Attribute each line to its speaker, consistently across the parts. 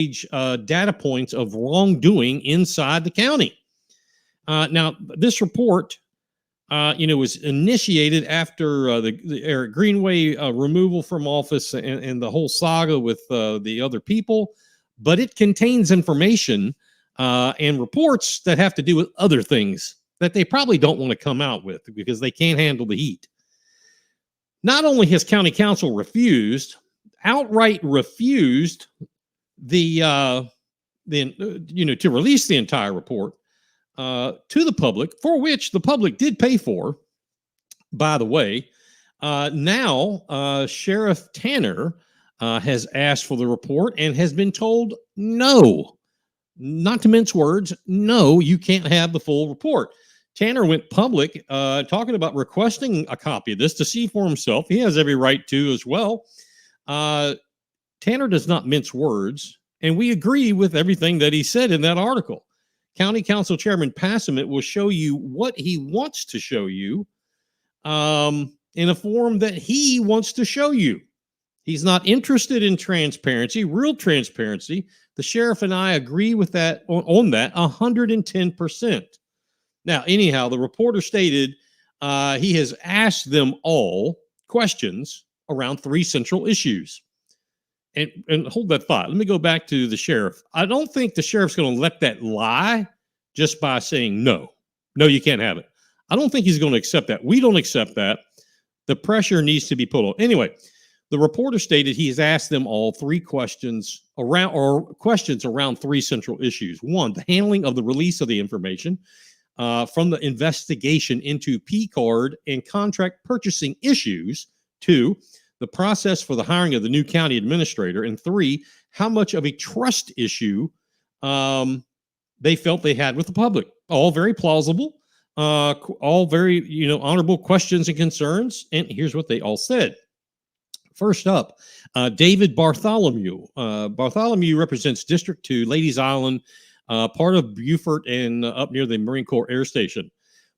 Speaker 1: data points of wrongdoing inside the county. Now, this report, was initiated after the Eric Greenway removal from office and the whole saga with the other people, but it contains information and reports that have to do with other things that they probably don't want to come out with because they can't handle the heat. Not only has county council outright refused to release the entire report to the public, for which the public did pay for, by the way. Now Sheriff Tanner has asked for the report and has been told no, not to mince words, no, you can't have the full report. Tanner went public talking about requesting a copy of this to see for himself. He has every right to as well. Tanner does not mince words, and we agree with everything that he said in that article. County Council Chairman Passament will show you what he wants to show you in a form that he wants to show you. He's not interested in transparency, real transparency. The sheriff and I agree with that on that 110%. Now, anyhow, the reporter stated he has asked them all questions around 3 central issues. And hold that thought. Let me go back to the sheriff. I don't think the sheriff's going to let that lie just by saying no. No, you can't have it. I don't think he's going to accept that. We don't accept that. The pressure needs to be put on. Anyway, the reporter stated he has asked them all 3 questions around 3 central issues. 1, the handling of the release of the information from the investigation into P-card and contract purchasing issues. 2, the process for the hiring of the new county administrator. And 3, how much of a trust issue they felt they had with the public. All very plausible, all very, honorable questions and concerns. And here's what they all said. First up, David Bartholomew. Bartholomew represents District 2, Ladies Island, part of Beaufort and up near the Marine Corps Air Station.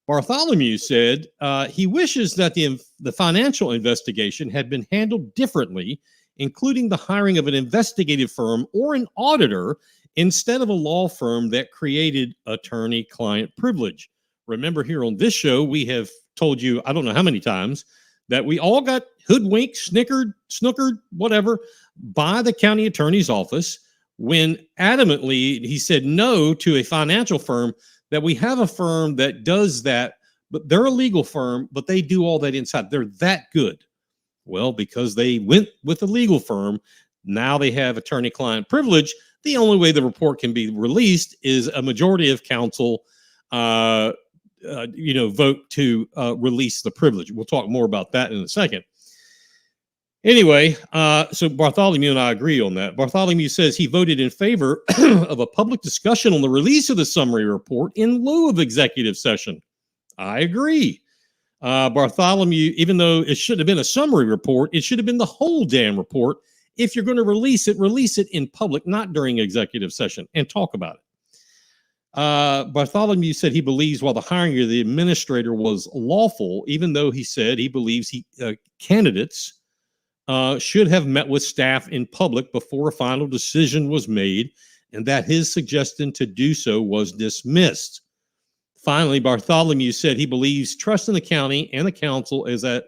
Speaker 1: Bartholomew said he wishes that the financial investigation had been handled differently, including the hiring of an investigative firm or an auditor instead of a law firm that created attorney-client privilege. Remember, here on this show, we have told you, I don't know how many times, that we all got hoodwinked, snookered, whatever, by the county attorney's office when adamantly he said no to a financial firm, that we have a firm that does that, but they're a legal firm, but they do all that inside. They're that good. Well, because they went with a legal firm, now they have attorney-client privilege. The only way the report can be released is a majority of council, vote to release the privilege. We'll talk more about that in a second. Anyway, so Bartholomew and I agree on that. Bartholomew says he voted in favor of a public discussion on the release of the summary report in lieu of executive session. I agree. Bartholomew, even though it should have been a summary report, it should have been the whole damn report. If you're going to release it in public, not during executive session, and talk about it. Bartholomew said he believes while the hiring of the administrator was lawful, even though he said he believes candidates should have met with staff in public before a final decision was made, and that his suggestion to do so was dismissed. Finally, Bartholomew said he believes trust in the county and the council is at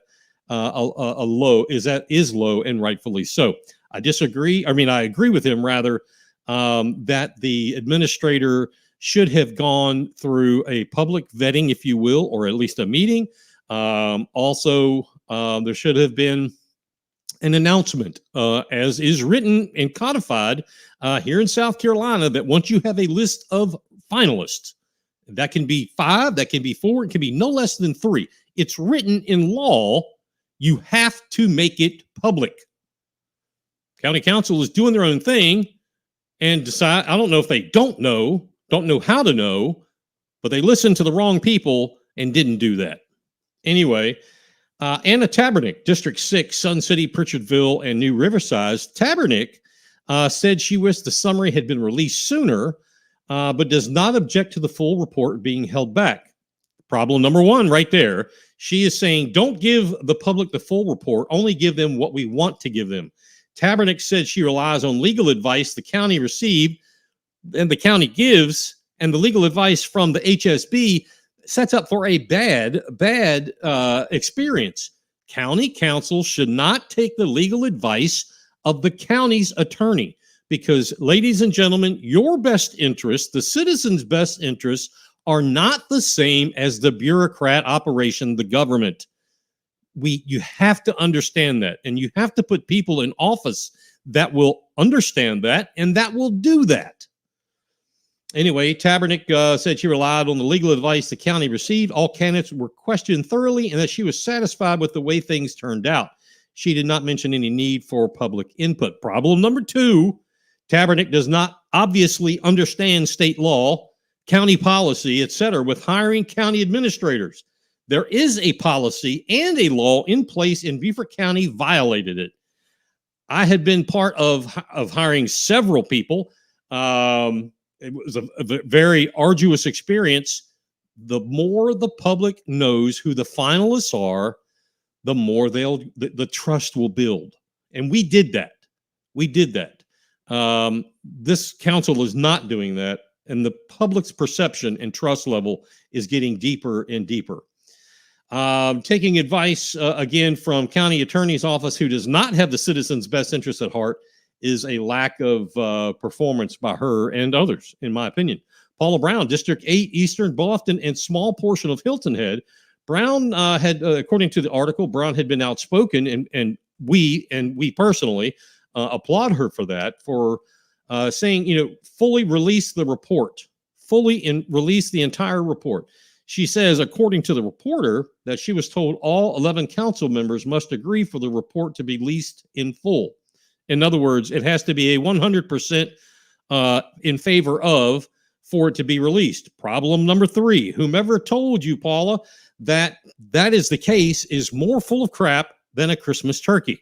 Speaker 1: is low, and rightfully so. I disagree. I agree with him rather that the administrator should have gone through a public vetting, if you will, or at least a meeting. Also, there should have been an announcement, as is written and codified here in South Carolina, that once you have a list of finalists, that can be 5, that can be 4, it can be no less than 3. It's written in law. You have to make it public. County council is doing their own thing and decide. I don't know if they don't know how to know, but they listened to the wrong people and didn't do that. Anyway, Anna Tabernick, District 6, Sun City, Pritchardville, and New Riverside. Tabernick said she wished the summary had been released sooner, but does not object to the full report being held back. Problem number 1 right there. She is saying, don't give the public the full report, only give them what we want to give them. Tabernick said she relies on legal advice the county received and the county gives, and the legal advice from the HSB sets up for a bad experience. County council should not take the legal advice of the county's attorney because, ladies and gentlemen, your best interest, the citizens' best interests, are not the same as the bureaucrat operation, the government. You have to understand that, and you have to put people in office that will understand that and that will do that. Anyway, Tabernick said she relied on the legal advice the county received. All candidates were questioned thoroughly and that she was satisfied with the way things turned out. She did not mention any need for public input. Problem number 2, Tabernick does not obviously understand state law, county policy, etc., with hiring county administrators. There is a policy and a law in place, and Beaufort County violated it. I had been part of hiring several people. It was a very arduous experience. The more the public knows who the finalists are, the more the trust will build. And we did that. This council is not doing that. And the public's perception and trust level is getting deeper and deeper. Taking advice, again, from county attorney's office who does not have the citizens' best interests at heart is a lack of performance by her and others, in my opinion. Paula Brown, District 8, Eastern Bluffton, and small portion of Hilton Head. Brown had, according to the article, Brown had been outspoken, and we personally applaud her for that, for saying, fully release the report, release the entire report. She says, according to the reporter, that she was told all 11 council members must agree for the report to be released in full. In other words, it has to be a 100% in favor of for it to be released. Problem number 3, whomever told you, Paula, that is the case is more full of crap than a Christmas turkey.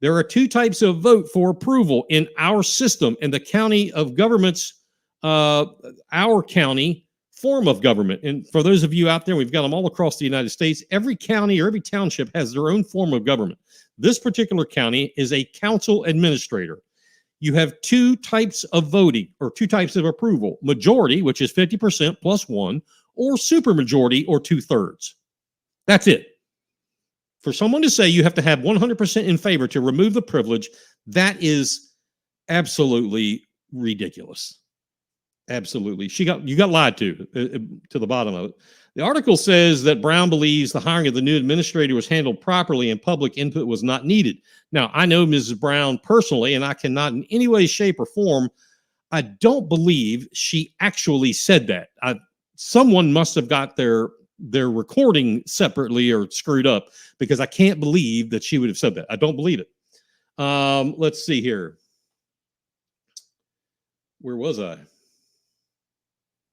Speaker 1: There are 2 types of vote for approval in our system, in the county of governments, our county form of government. And for those of you out there, we've got them all across the United States. Every county or every township has their own form of government. This particular county is a council administrator. You have 2 types of voting, or 2 types of approval: majority, which is 50% plus 1, or supermajority, or 2/3. That's it. For someone to say you have to have 100% in favor to remove the privilege, that is absolutely ridiculous. Absolutely. You got lied to the bottom of it. The article says that Brown believes the hiring of the new administrator was handled properly and public input was not needed. Now, I know Mrs. Brown personally, and I cannot in any way, shape, or form, I don't believe she actually said that. Someone must have got their recording separately or screwed up, because I can't believe that she would have said that. I don't believe it. Let's see here. Where was I?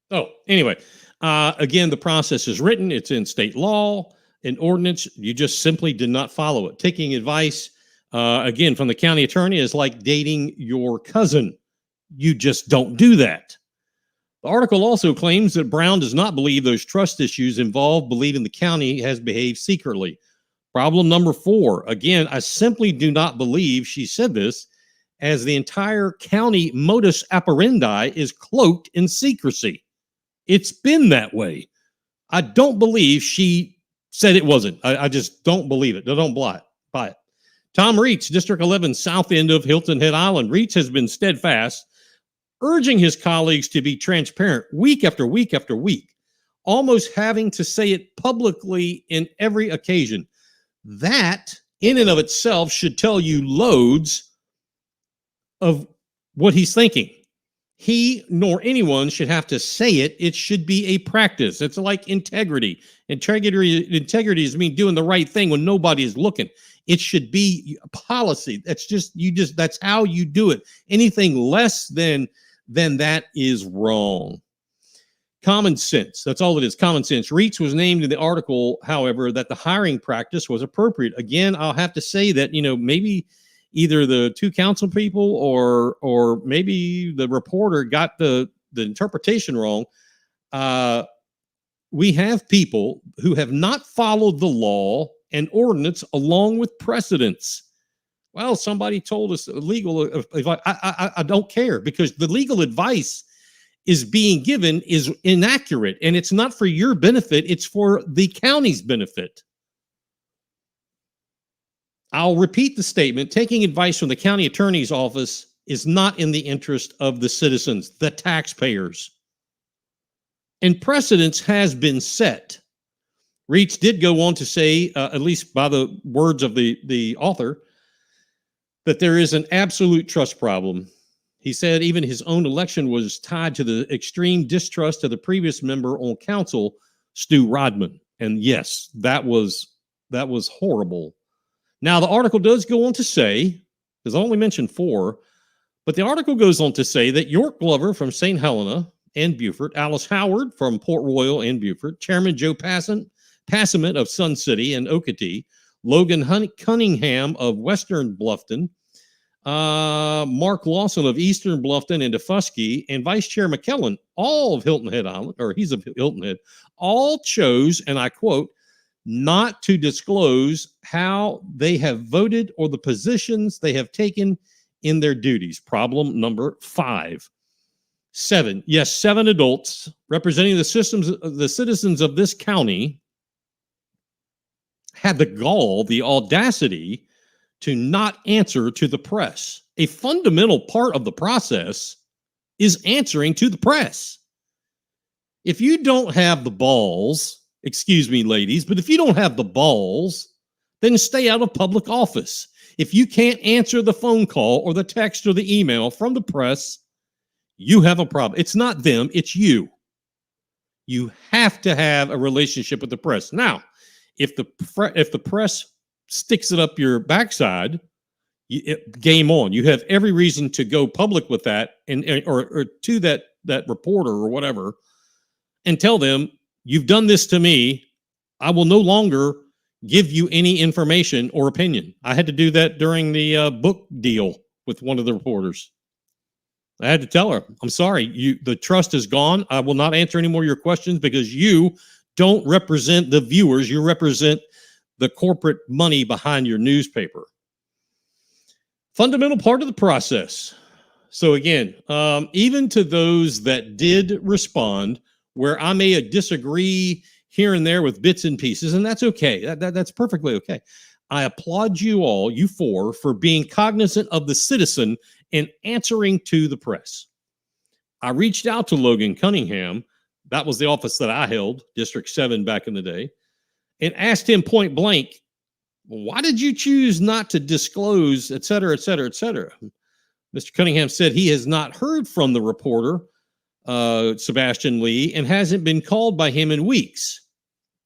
Speaker 1: Oh, anyway, again, the process is written. It's in state law and ordinance. You just simply did not follow it. Taking advice, again, from the county attorney is like dating your cousin. You just don't do that. The article also claims that Brown does not believe those trust issues involve believing the county has behaved secretly. Problem number 4, again, I simply do not believe she said this, as the entire county modus operandi is cloaked in secrecy. It's been that way. I don't believe she said it wasn't. I just don't believe it. I don't buy it. Tom Reitz, District 11, south end of Hilton Head Island. Reitz has been steadfast, urging his colleagues to be transparent week after week after week, almost having to say it publicly in every occasion. That, in and of itself, should tell you loads of what he's thinking. He nor anyone should have to say it. It should be a practice. It's like integrity. Integrity is mean doing the right thing when nobody is looking. It should be a policy. That's how you do it. Anything less than that is wrong. Common sense. That's all it is. Common sense. Reitz was named in the article, however, that the hiring practice was appropriate. Again, I'll have to say that, maybe either the 2 council people or maybe the reporter got the interpretation wrong. We have people who have not followed the law and ordinance along with precedents. Well, somebody told us legal advice. I don't care, because the legal advice is being given is inaccurate, and it's not for your benefit. It's for the county's benefit. I'll repeat the statement. Taking advice from the county attorney's office is not in the interest of the citizens, the taxpayers. And precedence has been set. Reitz did go on to say, at least by the words of the author, that there is an absolute trust problem. He said even his own election was tied to the extreme distrust of the previous member on council, Stu Rodman. And yes, that was horrible. Now, the article does go on to say, because I only mentioned 4, but the article goes on to say that York Glover from St. Helena and Beaufort, Alice Howard from Port Royal and Beaufort, Chairman Joe Passament of Sun City and Okatee, Logan Cunningham of Western Bluffton, Mark Lawson of Eastern Bluffton and Defusky, and Vice Chair McKellen, all of Hilton Head Island, or he's of Hilton Head, all chose, and I quote, not to disclose how they have voted or the positions they have taken in their duties. Problem number 5. 7. Yes, 7 adults representing the citizens of this county had the gall, the audacity to not answer to the press. A fundamental part of the process is answering to the press. If you don't have the balls, excuse me, ladies, but if you don't have the balls, then stay out of public office. If you can't answer the phone call or the text or the email from the press, you have a problem. It's not them, it's you. You have to have a relationship with the press. Now, if the press sticks it up your backside, game on. You have every reason to go public with that or to that reporter or whatever and tell them, you've done this to me. I will no longer give you any information or opinion. I had to do that during the book deal with one of the reporters. I had to tell her, I'm sorry, the trust is gone. I will not answer any more of your questions because you don't represent the viewers. You represent the corporate money behind your newspaper. Fundamental part of the process. So again, even to those that did respond, where I may disagree here and there with bits and pieces, and that's okay. That's perfectly okay. I applaud you all, you 4, for being cognizant of the citizen and answering to the press. I reached out to Logan Cunningham. That was the office that I held, District 7 back in the day, and asked him point blank, why did you choose not to disclose, et cetera, et cetera, et cetera? Mr. Cunningham said he has not heard from the reporter, Sebastian Lee, and hasn't been called by him in weeks,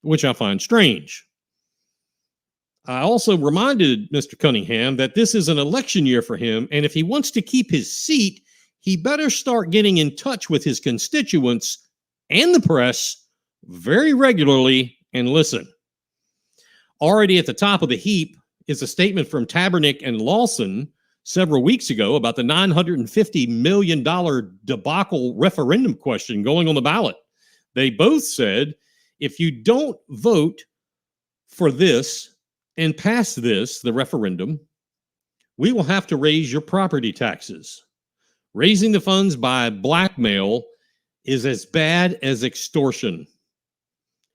Speaker 1: which I find strange. I also reminded Mr. Cunningham that this is an election year for him, and if he wants to keep his seat, he better start getting in touch with his constituents and the press very regularly and listen. Already at the top of the heap is a statement from Tabernick and Lawson several weeks ago about the $950 million debacle referendum question going on the ballot. They both said, if you don't vote for this and pass this, the referendum, we will have to raise your property taxes. Raising the funds by blackmail is as bad as extortion.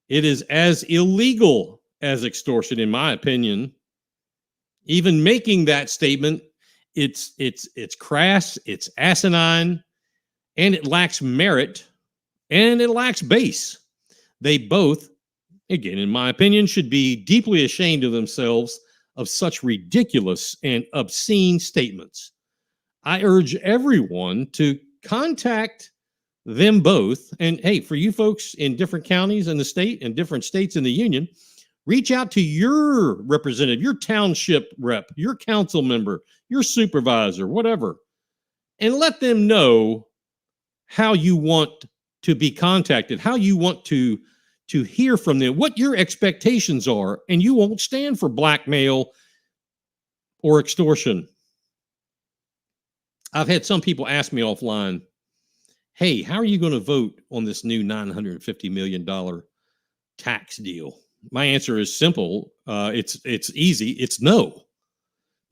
Speaker 1: It is as illegal as extortion, in my opinion. Even making that statement, it's crass, it's asinine, and it lacks merit, and it lacks base. They both, again, in my opinion, should be deeply ashamed of themselves of such ridiculous and obscene statements. I urge everyone to contact them both. And hey, for you folks in different counties in the state and different states in the union, reach out to your representative, your township rep, your council member, your supervisor, whatever, and let them know how you want to be contacted, how you want to hear from them, what your expectations are, and you won't stand for blackmail or extortion. I've had some people ask me offline, hey, how are you going to vote on this new $950 million tax deal? My answer is simple. It's easy. It's no.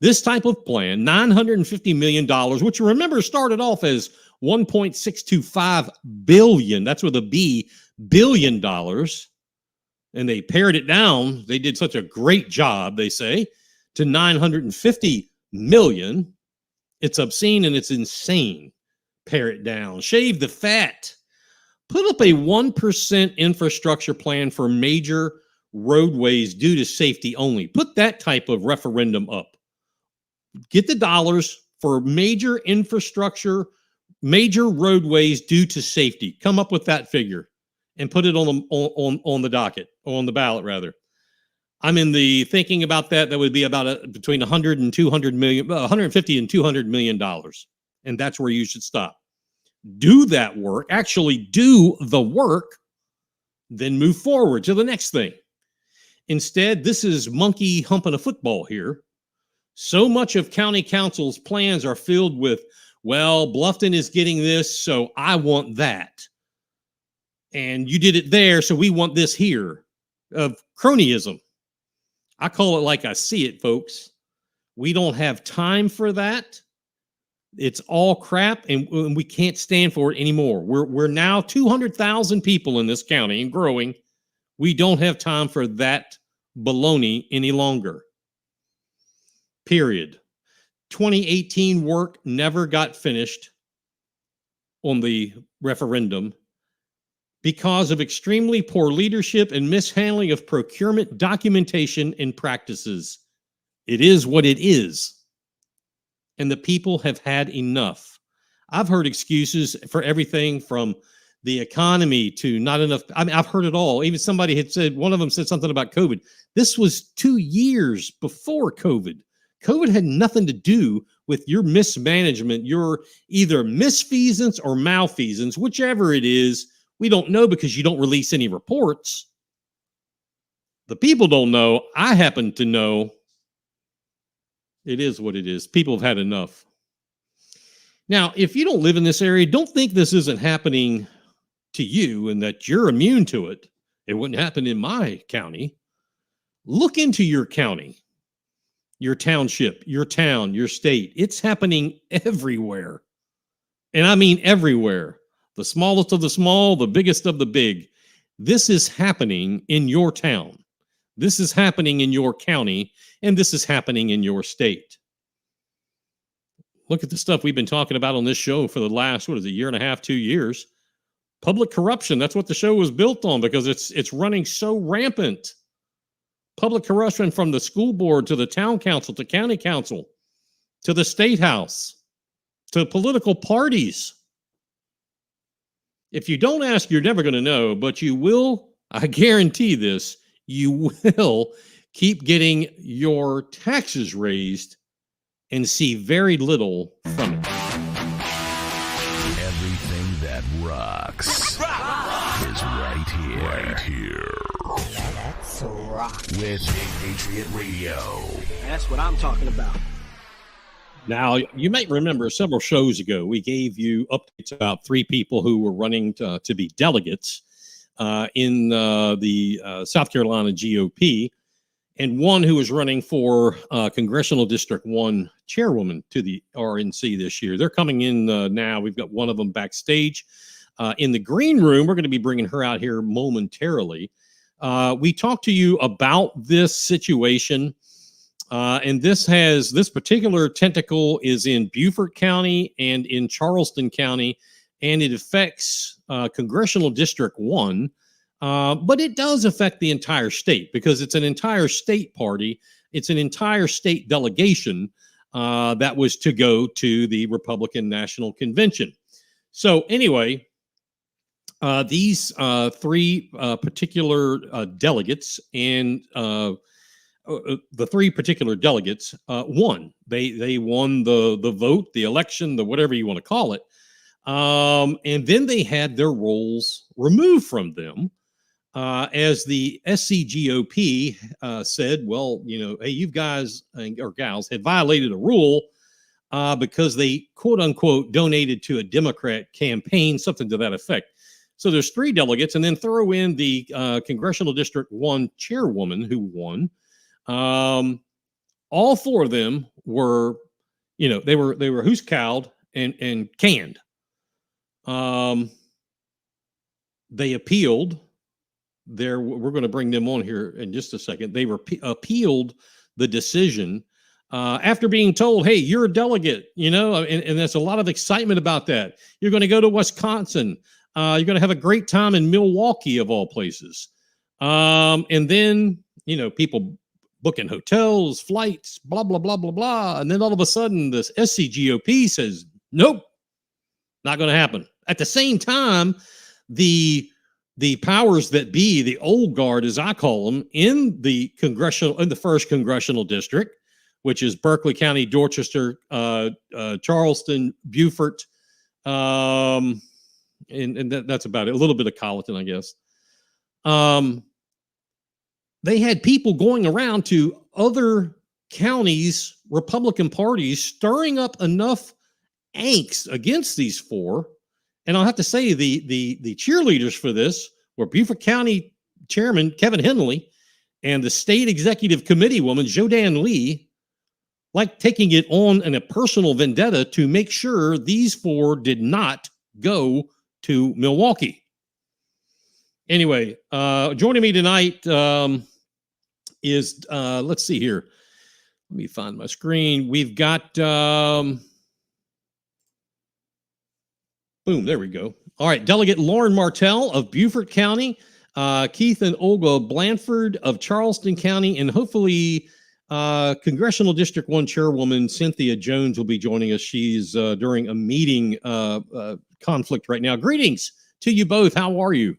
Speaker 1: This type of plan, $950 million, which you remember started off as $1.625 billion. That's with a B, billion dollars. And they pared it down. They did such a great job, they say, to $950 million. It's obscene and it's insane. Pare it down. Shave the fat. Put up a 1% infrastructure plan for major roadways due to safety only. Put that type of referendum up. Get the dollars for major infrastructure, major roadways due to safety. Come up with that figure and put it on the docket, or on the ballot rather. I'm in the thinking about that. That would be about between 100 and 200 million, 150 and 200 million dollars, and that's where you should stop. Do that work. Actually, do the work. Then move forward to the next thing. Instead, this is monkey humping a football here. So much of county council's plans are filled with, well, Bluffton is getting this, so I want that. And you did it there, so we want this here. Of cronyism. I call it like I see it, folks. We don't have time for that. It's all crap, and we can't stand for it anymore. We're now 200,000 people in this county and growing. We don't have time for that baloney any longer. Period. 2018 work never got finished on the referendum because of extremely poor leadership and mishandling of procurement documentation and practices. It is what it is. And the people have had enough. I've heard excuses for everything from the economy to not enough. I mean, I've heard it all. Even somebody had said, one of them said something about COVID. This was 2 years before COVID. COVID had nothing to do with your mismanagement, your either misfeasance or malfeasance, whichever it is. We don't know because you don't release any reports. The people don't know. I happen to know. It is what it is. People have had enough. Now, if you don't live in this area, don't think this isn't happening to you and that you're immune to it. It wouldn't happen in my county. Look into your county, your township, your town, your state. It's happening everywhere. And I mean everywhere. The smallest of the small, the biggest of the big. This is happening in your town. This is happening in your county, and this is happening in your state. Look at the stuff we've been talking about on this show for the last, what is it, year and a half, 2 years. Public corruption, that's what the show was built on because it's running so rampant. Public corruption from the school board to the town council to county council to the state house to political parties. If you don't ask, you're never going to know, but you will, I guarantee this, you will keep getting your taxes raised and see very little from it.
Speaker 2: Everything that rocks is right here. Right here.
Speaker 3: Let's rock.
Speaker 2: With Big Patriot Radio.
Speaker 3: That's what I'm talking about.
Speaker 1: Now, you might remember several shows ago, we gave you updates about 3 people who were running to be delegates in the South Carolina GOP, and one who was running for Congressional District 1 chairwoman to the RNC this year. They're coming in now. We've got one of them backstage in the green room. We're going to be bringing her out here momentarily. We talked to you about this situation. And this particular tentacle is in Beaufort County and in Charleston County, and it affects Congressional District 1, but it does affect the entire state because it's an entire state party. It's an entire state delegation that was to go to the Republican National Convention. So anyway, these 3 particular delegates and the 3 particular delegates won. They won the vote, the election, the whatever you want to call it. And then they had their roles removed from them as the SCGOP said, well, hey, you guys or gals had violated a rule because they, quote unquote, donated to a Democrat campaign, something to that effect. So there's 3 delegates, and then throw in the Congressional District 1 chairwoman who won. All all four of them were, they were hoose-cowed and canned. They appealed. We're going to bring them on here in just a second. They appealed the decision after being told, "Hey, you're a delegate," and there's a lot of excitement about that. You're going to go to Wisconsin. You're going to have a great time in Milwaukee, of all places. And then, people booking hotels, flights, blah, blah, blah, blah, blah. And then all of a sudden, this SCGOP says, nope, not going to happen. At the same time, the powers that be, the old guard, as I call them, in the first congressional district, which is Berkeley County, Dorchester, Charleston, Beaufort, and that's about it. A little bit of Colleton, I guess. They had people going around to other counties, Republican parties, stirring up enough angst against these four. And I'll have to say the cheerleaders for this were Beaufort County Chairman Kevin Henley and the state executive committee woman, Jodan Lee, like taking it on in a personal vendetta to make sure these four did not go to Milwaukee. Anyway, joining me tonight is, let's see here. Let me find my screen. We've got, boom, there we go. All right, Delegate Lauren Martell of Beaufort County, Keith and Olga Blanford of Charleston County, and hopefully Congressional District 1 Chairwoman Cynthia Jones will be joining us. She's during a meeting conflict right now. Greetings to you both. How are you?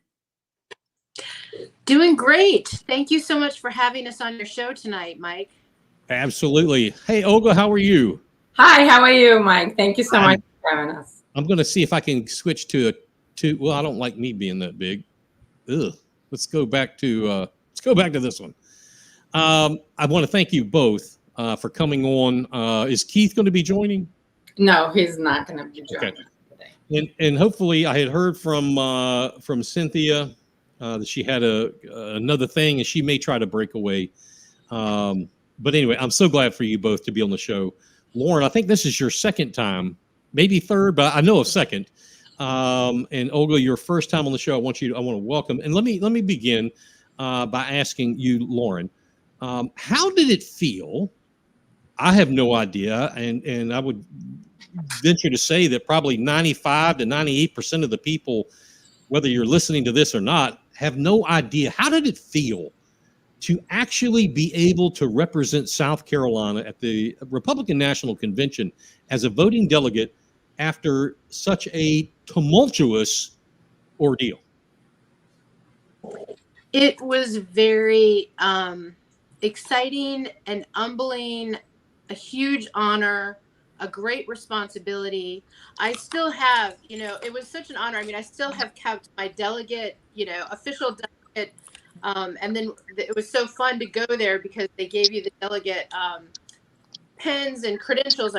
Speaker 4: Doing great. Thank you so much for having us on your show tonight, Mike.
Speaker 1: Absolutely. Hey, Olga, how are you?
Speaker 5: Hi, how are you, Mike? Thank you so much for having us. I'm
Speaker 1: going to see if I can switch to well, I don't like me being that big. Ugh. Let's go back to this one. I want to thank you both for coming on. Is Keith going to be joining?
Speaker 5: No, he's not going to be joining
Speaker 1: today. And hopefully, I had heard from Cynthia that she had another thing, and she may try to break away. But anyway, I'm so glad for you both to be on the show. Lauren, I think this is your second time, maybe third, but I know of second. And Olga, your first time on the show. I want to welcome. And let me begin by asking you, Lauren, how did it feel? I have no idea, and I would venture to say that probably 95 to 98% of the people, whether you're listening to this or not, have no idea. How did it feel to actually be able to represent South Carolina at the Republican National Convention as a voting delegate after such a tumultuous ordeal?
Speaker 4: It was very exciting and humbling, a huge honor, a great responsibility. I still have, it was such an honor. I mean, I still have kept my delegate, official delegate. And then it was so fun to go there because they gave you the delegate pens and credentials.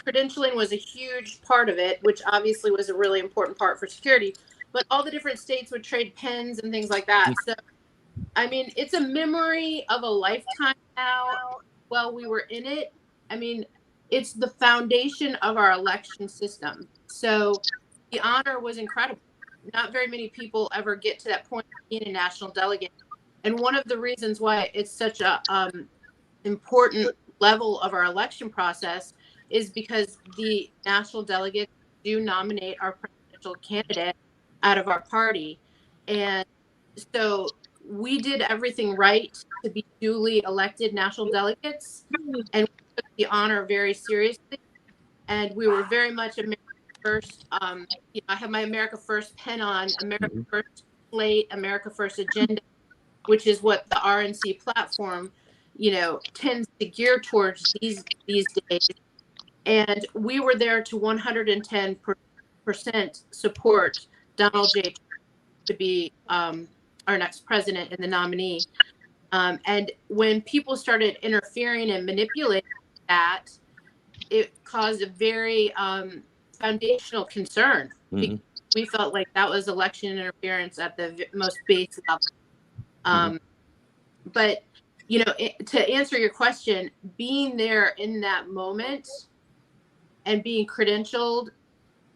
Speaker 4: Credentialing was a huge part of it, which obviously was a really important part for security. But all the different states would trade pens and things like that. So, I mean, it's a memory of a lifetime now. While we were in it, I mean, it's the foundation of our election system. So the honor was incredible. Not very many people ever get to that point of being a national delegate. And one of the reasons why it's such a important level of our election process is because the national delegates do nominate our presidential candidate out of our party. And so we did everything right to be duly elected national delegates, and we took the honor very seriously. And we were very much America First. I have my America First pen on, America First slate, America First agenda, which is what the RNC platform, tends to gear towards these days. And we were there to 110% support Donald J. Trump to be our next president and the nominee. And when people started interfering and manipulating that, it caused a very foundational concern. Mm-hmm. We felt like that was election interference at the most base level. But you know, to answer your question, being there in that moment and being credentialed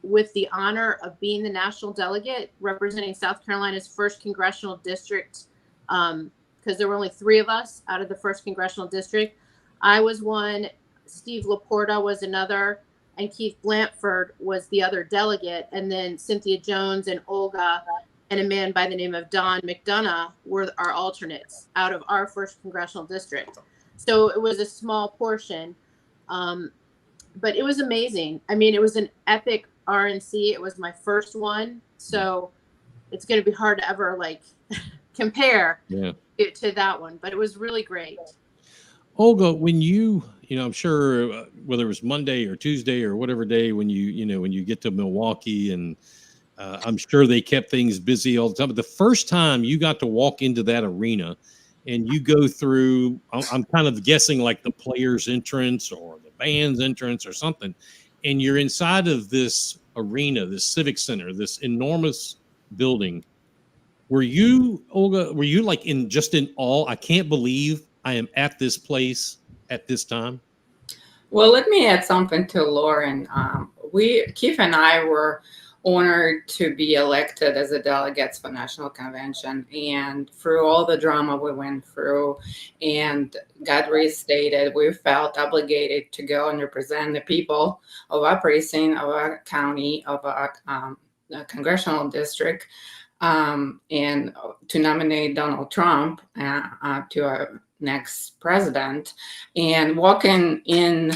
Speaker 4: with the honor of being the national delegate representing South Carolina's first congressional district, because there were only 3 of us out of the first congressional district. I was one, Steve Laporta was another, and Keith Blanford was the other delegate. And then Cynthia Jones and Olga and a man by the name of Don McDonough were our alternates out of our first congressional district. So it was a small portion, but it was amazing. I mean, it was an epic RNC. It was my first one, so it's going to be hard to ever like compare it to that one, but it was really great.
Speaker 1: Olga, when you know, I'm sure whether it was Monday or Tuesday or whatever day when when you get to Milwaukee, and I'm sure they kept things busy all the time. But the first time you got to walk into that arena and you go through, I'm kind of guessing like the players' entrance or the band's entrance or something, and you're inside of this arena, this civic center, this enormous building. Were you, Olga, like in awe? I can't believe I am at this place at this time.
Speaker 5: Well, let me add something to Lauren. Keith and I were honored to be elected as a delegates for National Convention, and through all the drama we went through and got reinstated, we felt obligated to go and represent the people of our precinct, of our county, of our congressional district, and to nominate Donald Trump to our next president. And walking in,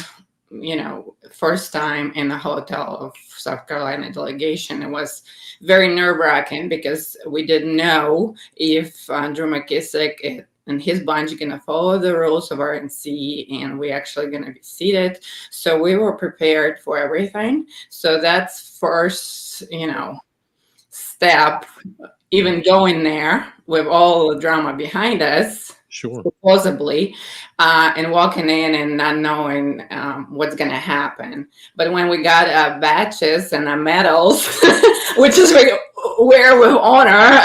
Speaker 5: first time in the hotel of South Carolina delegation, it was very nerve-wracking because we didn't know if Drew McKissick and his bunch are going to follow the rules of RNC, and we actually going to be seated. So we were prepared for everything. So that's first, step, even going there with all the drama behind us.
Speaker 1: Sure.
Speaker 5: Supposedly, and walking in and not knowing what's going to happen. But when we got our badges and our medals, which is where with honor,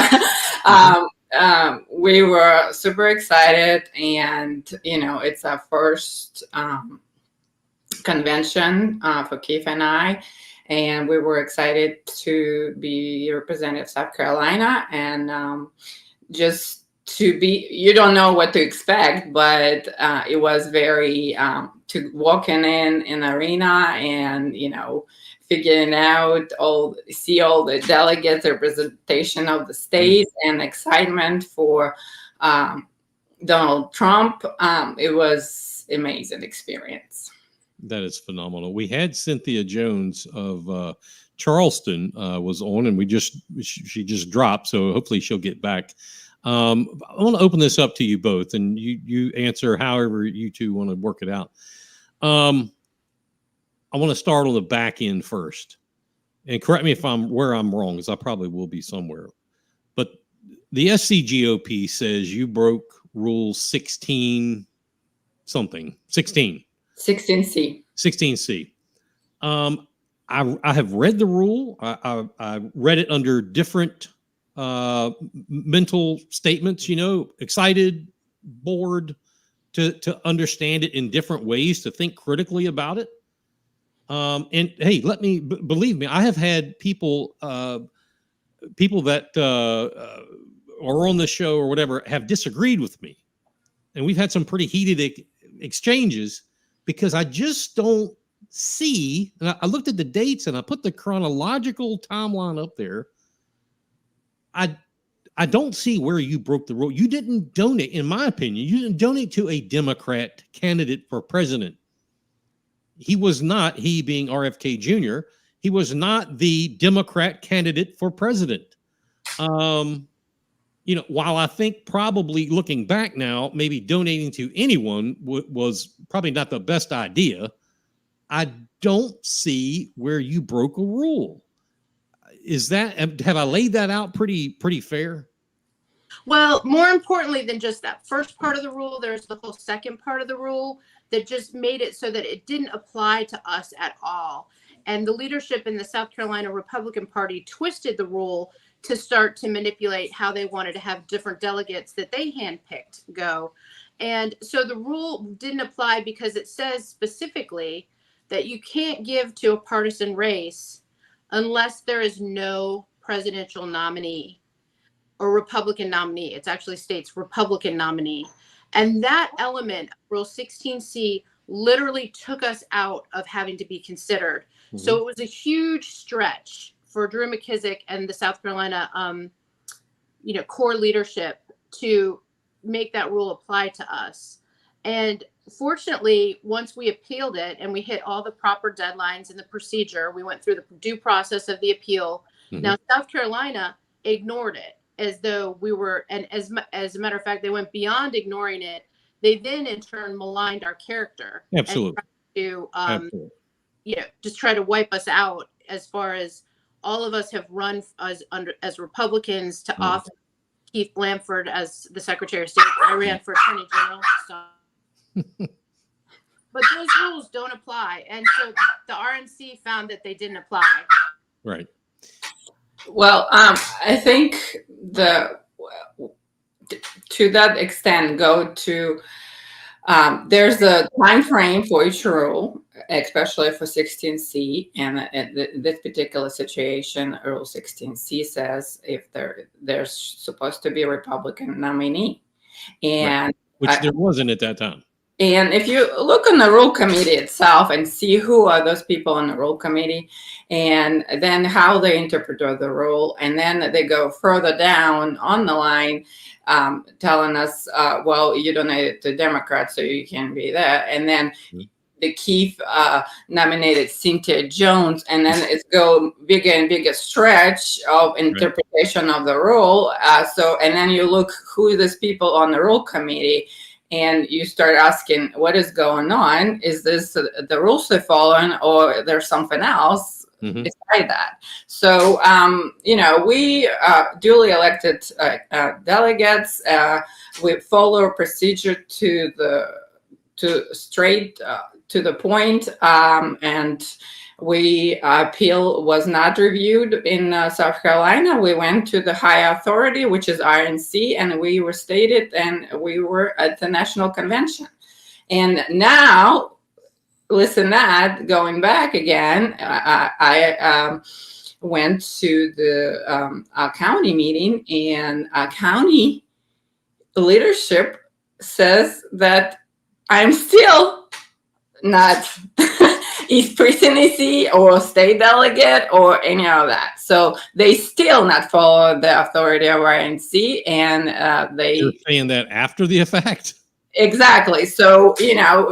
Speaker 5: we were super excited. And, it's our first convention for Keith and I. And we were excited to be representing South Carolina and just to be, you don't know what to expect, but it was very to walking in an arena and figuring out see all the delegates, representation of the state, and excitement for Donald Trump. It was amazing experience.
Speaker 1: That is phenomenal. We had Cynthia Jones of Charleston was on, and she just dropped, so hopefully she'll get back. I want to open this up to you both, and you answer however you two want to work it out. I want to start on the back end first, and correct me if I'm wrong, because I probably will be somewhere. But the SCGOP says you broke Rule 16 something, 16.
Speaker 5: 16C.
Speaker 1: 16C. I have read the rule. I read it under different mental statements, excited, bored, to understand it in different ways, to think critically about it. And hey, believe me, I have had people that are on the show or whatever have disagreed with me, and we've had some pretty heated exchanges because I just don't see. And I looked at the dates and I put the chronological timeline up there. I don't see where you broke the rule. You didn't donate, in my opinion, you didn't donate to a Democrat candidate for president. He was not, he being RFK Jr., he was not the Democrat candidate for president. While I think probably looking back now, maybe donating to anyone was probably not the best idea, I don't see where you broke a rule. Have I laid that out pretty fair?
Speaker 4: Well, more importantly than just that first part of the rule, there's the whole second part of the rule that just made it so that it didn't apply to us at all. And the leadership in the South Carolina Republican Party twisted the rule to start to manipulate how they wanted to have different delegates that they handpicked go. And so the rule didn't apply because it says specifically that you can't give to a partisan race unless there is no presidential nominee or Republican nominee. It actually states Republican nominee. And that element, Rule 16C, literally took us out of having to be considered.
Speaker 1: Mhm.
Speaker 4: So it was a huge stretch for Drew McKissick and the South Carolina, core leadership to make that rule apply to us. And fortunately, once we appealed it and we hit all the proper deadlines in the procedure, we went through the due process of the appeal.
Speaker 1: Mhm.
Speaker 4: Now, South Carolina ignored it as though we were, and as a matter of fact, they went beyond ignoring it. They then in turn maligned our character.
Speaker 1: Absolutely.
Speaker 4: And
Speaker 1: Absolutely.
Speaker 4: just try to wipe us out as far as all of us have run as Republicans to office. Keith Blanford as the Secretary of State. I ran for Attorney General. So. But those rules don't apply. And so the RNC found that they didn't apply.
Speaker 1: Right.
Speaker 5: Well, I think to that extent, there's a time frame for each rule, especially for 16C, and this particular situation, Rule 16C says if there's supposed to be a Republican nominee, and
Speaker 1: right. Which there wasn't at that time.
Speaker 5: And if you look on the rule committee itself and see who are those people on the rule committee, and then how they interpret the rule, and then they go further down on the line, telling us, well, you donated to Democrats, so you can't be there. And then the Keith nominated Cynthia Jones, and then it's go bigger and bigger stretch of interpretation of the rule. And then you look who these people on the rule committee, and you start asking, what is going on? Is this the rules they're following, or there's something else beside that? So, we duly elected delegates. We follow a procedure to the point, and appeal was not reviewed in South Carolina. We went to the higher authority, which is RNC, and we were stated, and we were at the national convention. And now, listen, going back again, I went to the county meeting, and county leadership says that I'm still not East Presidency or state delegate or any of that. So they still not follow the authority of RNC, and
Speaker 1: You're saying that after the effect?
Speaker 5: Exactly. So,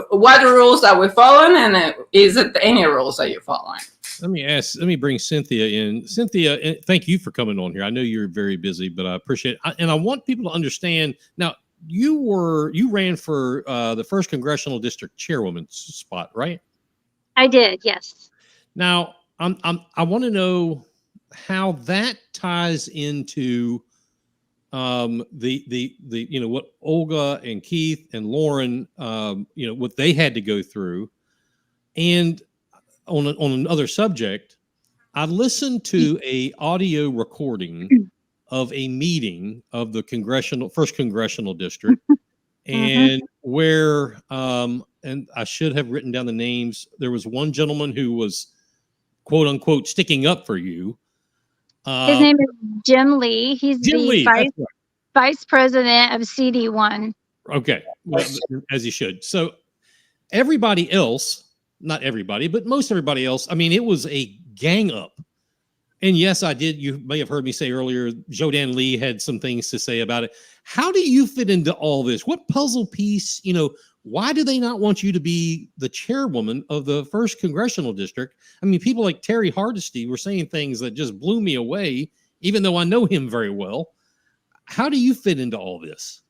Speaker 5: what rules are we following, and is it any rules that you're following?
Speaker 1: Let me bring Cynthia in. Cynthia, thank you for coming on here. I know you're very busy, but I appreciate it. And I want people to understand now, you ran for the 1st Congressional District chairwoman's spot, right?
Speaker 6: I did, yes.
Speaker 1: Now, I want to know how that ties into the what Olga and Keith and Lauren what they had to go through. And on another subject, I listened to a audio recording of a meeting of the 1st Congressional District, and where and I should have written down the names. There was one gentleman who was quote unquote sticking up for you.
Speaker 6: His name is Jim Lee. He's
Speaker 1: Jim Lee,
Speaker 6: vice president of CD1.
Speaker 1: Okay, well, as he should. So everybody else, not everybody, but most everybody else, I mean, it was a gang up. And yes, I did. You may have heard me say earlier, Jodan Lee had some things to say about it. How do you fit into all this? What puzzle piece, why do they not want you to be the chairwoman of the 1st Congressional District? I mean, people like Terry Hardesty were saying things that just blew me away, even though I know him very well. How do you fit into all this?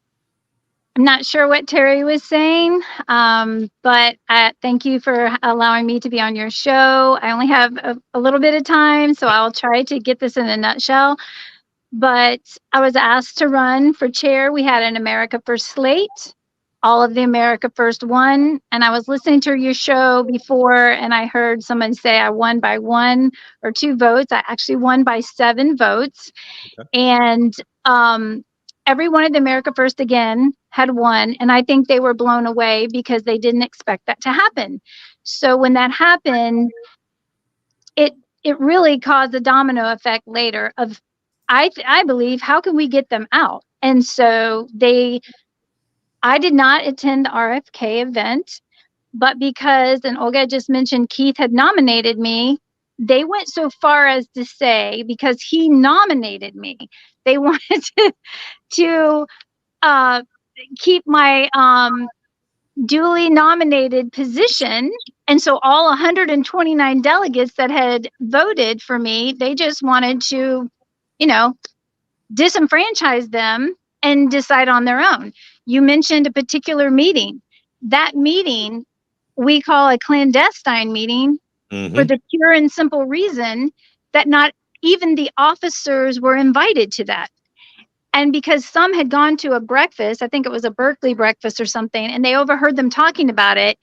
Speaker 6: I'm not sure what Terry was saying, but thank you for allowing me to be on your show. I only have a little bit of time, so I'll try to get this in a nutshell. But I was asked to run for chair. We had an America First slate. All of the America First won. And I was listening to your show before, and I heard someone say I won by 1 or 2 votes. I actually won by 7 votes. Okay. And every one of the America First again had won. And I think they were blown away because they didn't expect that to happen. So when that happened, it really caused a domino effect later of, I believe, how can we get them out? And so I did not attend the RFK event, but because, and Olga just mentioned Keith had nominated me, they went so far as to say, because he nominated me, they wanted to keep my duly nominated position. And so all 129 delegates that had voted for me, they just wanted to, disenfranchise them and decide on their own. You mentioned a particular meeting. That meeting we call a clandestine meeting for the pure and simple reason that not even the officers were invited to that. And because some had gone to a breakfast, I think it was a Berkeley breakfast or something, and they overheard them talking about it.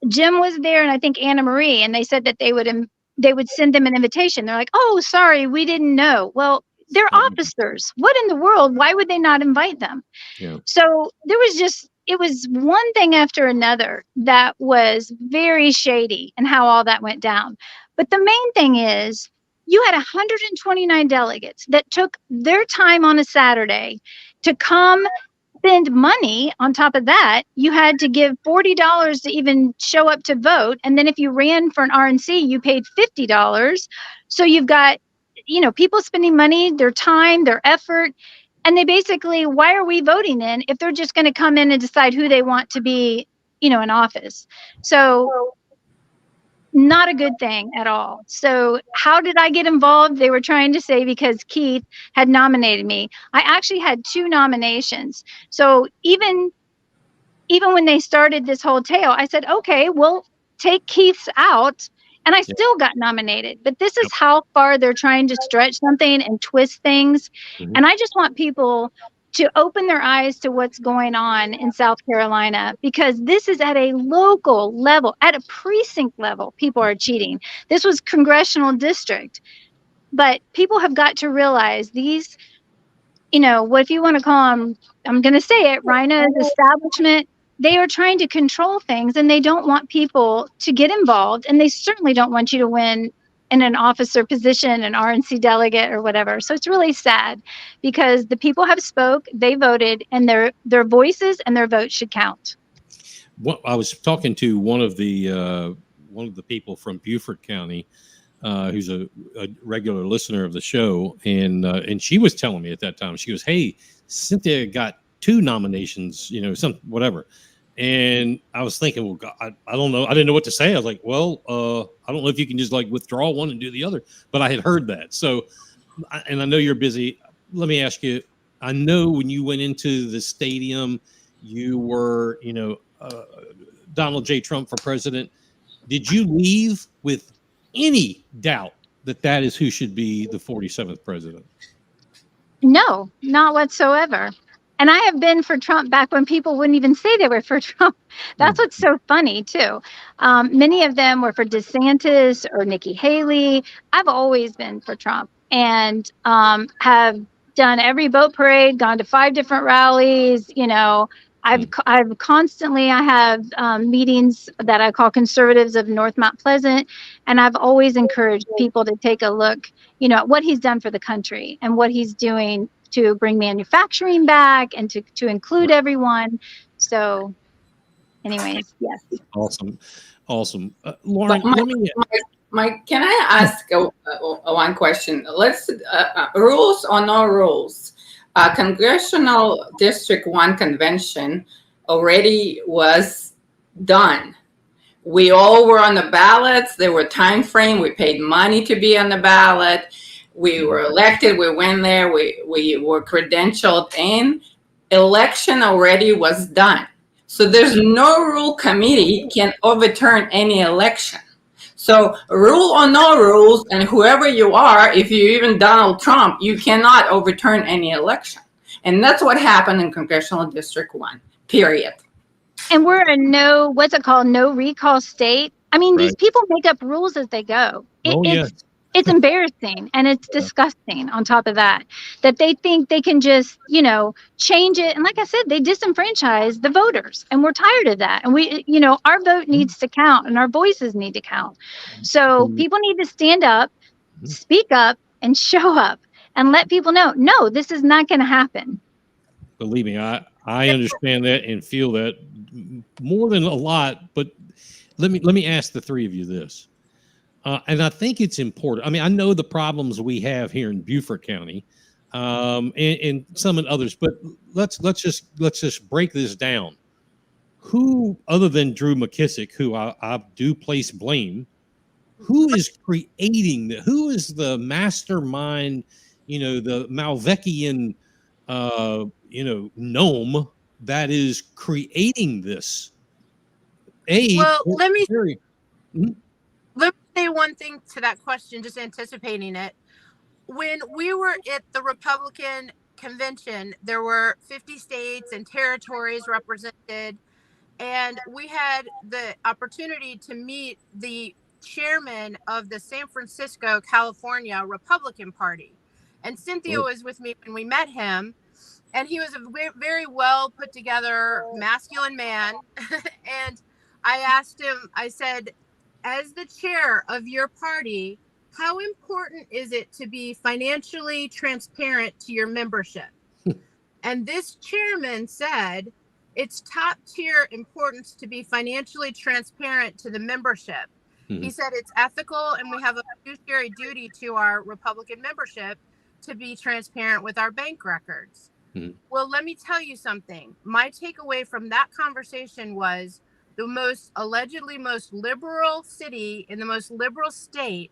Speaker 6: Jim was there, and I think Anna Marie, and they said that they would send them an invitation. They're like, "Oh, sorry, we didn't know." Well, they're officers. What in the world? Why would they not invite them? Yeah. So it was one thing after another that was very shady and how all that went down. But the main thing is, you had 129 delegates that took their time on a Saturday to come spend money. On top of that, you had to give $40 to even show up to vote. And then if you ran for an RNC, you paid $50. So you've got, people spending money, their time, their effort. And they basically, why are we voting then if they're just going to come in and decide who they want to be, in office? So not a good thing at all. So how did I get involved? They were trying to say because Keith had nominated me. I actually had 2 nominations. So even when they started this whole tale, I said, okay, well, take Keith's out. And I still got nominated. But this is how far they're trying to stretch something and twist things. And I just want people to open their eyes to what's going on in South Carolina, because this is at a local level, at a precinct level, people are cheating. This was congressional district. But people have got to realize these, what if you want to call them, I'm going to say it, Rhina's establishment, they are trying to control things, and they don't want people to get involved, and they certainly don't want you to win in an officer position, an RNC delegate or whatever. So it's really sad, because the people have spoke, they voted, and their voices and their votes should count.
Speaker 1: Well, I was talking to one of the people from Beaufort County, who's a regular listener of the show, and she was telling me at that time, she goes, "Hey, Cynthia got 2 nominations, some whatever." And I was thinking, well, God, I don't know. I didn't know what to say. I was like, well, I don't know if you can just like withdraw one and do the other, but I had heard that. So, and I know you're busy. Let me ask you, I know when you went into the stadium, you were, Donald J. Trump for president. Did you leave with any doubt that is who should be the 47th president?
Speaker 6: No, not whatsoever. And I have been for Trump back when people wouldn't even say they were for Trump. That's what's so funny, too. Many of them were for DeSantis or Nikki Haley. I've always been for Trump, and have done every boat parade, gone to 5 different rallies. I've constantly, I have meetings that I call Conservatives of North Mount Pleasant. And I've always encouraged people to take a look, at what he's done for the country and what he's doing to bring manufacturing back and to include everyone. So anyways, yes. Awesome.
Speaker 1: Lauren,
Speaker 5: Mike, can I ask one question? Let's rules or no rules? Congressional District 1 convention already was done. We all were on the ballots. There were time frame. We paid money to be on the ballot. We were elected. We went there. We were credentialed in. Election already was done. So there's no rule committee can overturn any election. So rule or no rules, and whoever you are, if you're even Donald Trump, you cannot overturn any election. And that's what happened in Congressional District 1, period.
Speaker 6: And we're a no recall state. I mean, These people make up rules as they go. It's embarrassing and it's disgusting on top of that they think they can just, change it. And like I said, they disenfranchise the voters and we're tired of that. And our vote needs to count and our voices need to count. So people need to stand up, speak up and show up and let people know, no, this is not going to happen.
Speaker 1: Believe me, I understand that and feel that more than a lot, but let me ask the three of you this. And I think it's important. I mean, I know the problems we have here in Beaufort County, and some in others, but let's just break this down. Who, other than Drew McKissick, who I do place blame, who is creating that? Who is the mastermind? The Malvechian, gnome that is creating this.
Speaker 4: Let me say one thing to that question, just anticipating it. When we were at the Republican convention, there were 50 states and territories represented, and we had the opportunity to meet the chairman of the San Francisco, California Republican Party. And Cynthia was with me when we met him, and he was a very well put together masculine man. And I asked him, I said, as the chair of your party, how important is it to be financially transparent to your membership? And this chairman said, it's top tier importance to be financially transparent to the membership. He said it's ethical and we have a fiduciary duty to our Republican membership to be transparent with our bank records. Well, let me tell you something. My takeaway from that conversation was the allegedly most liberal city in the most liberal state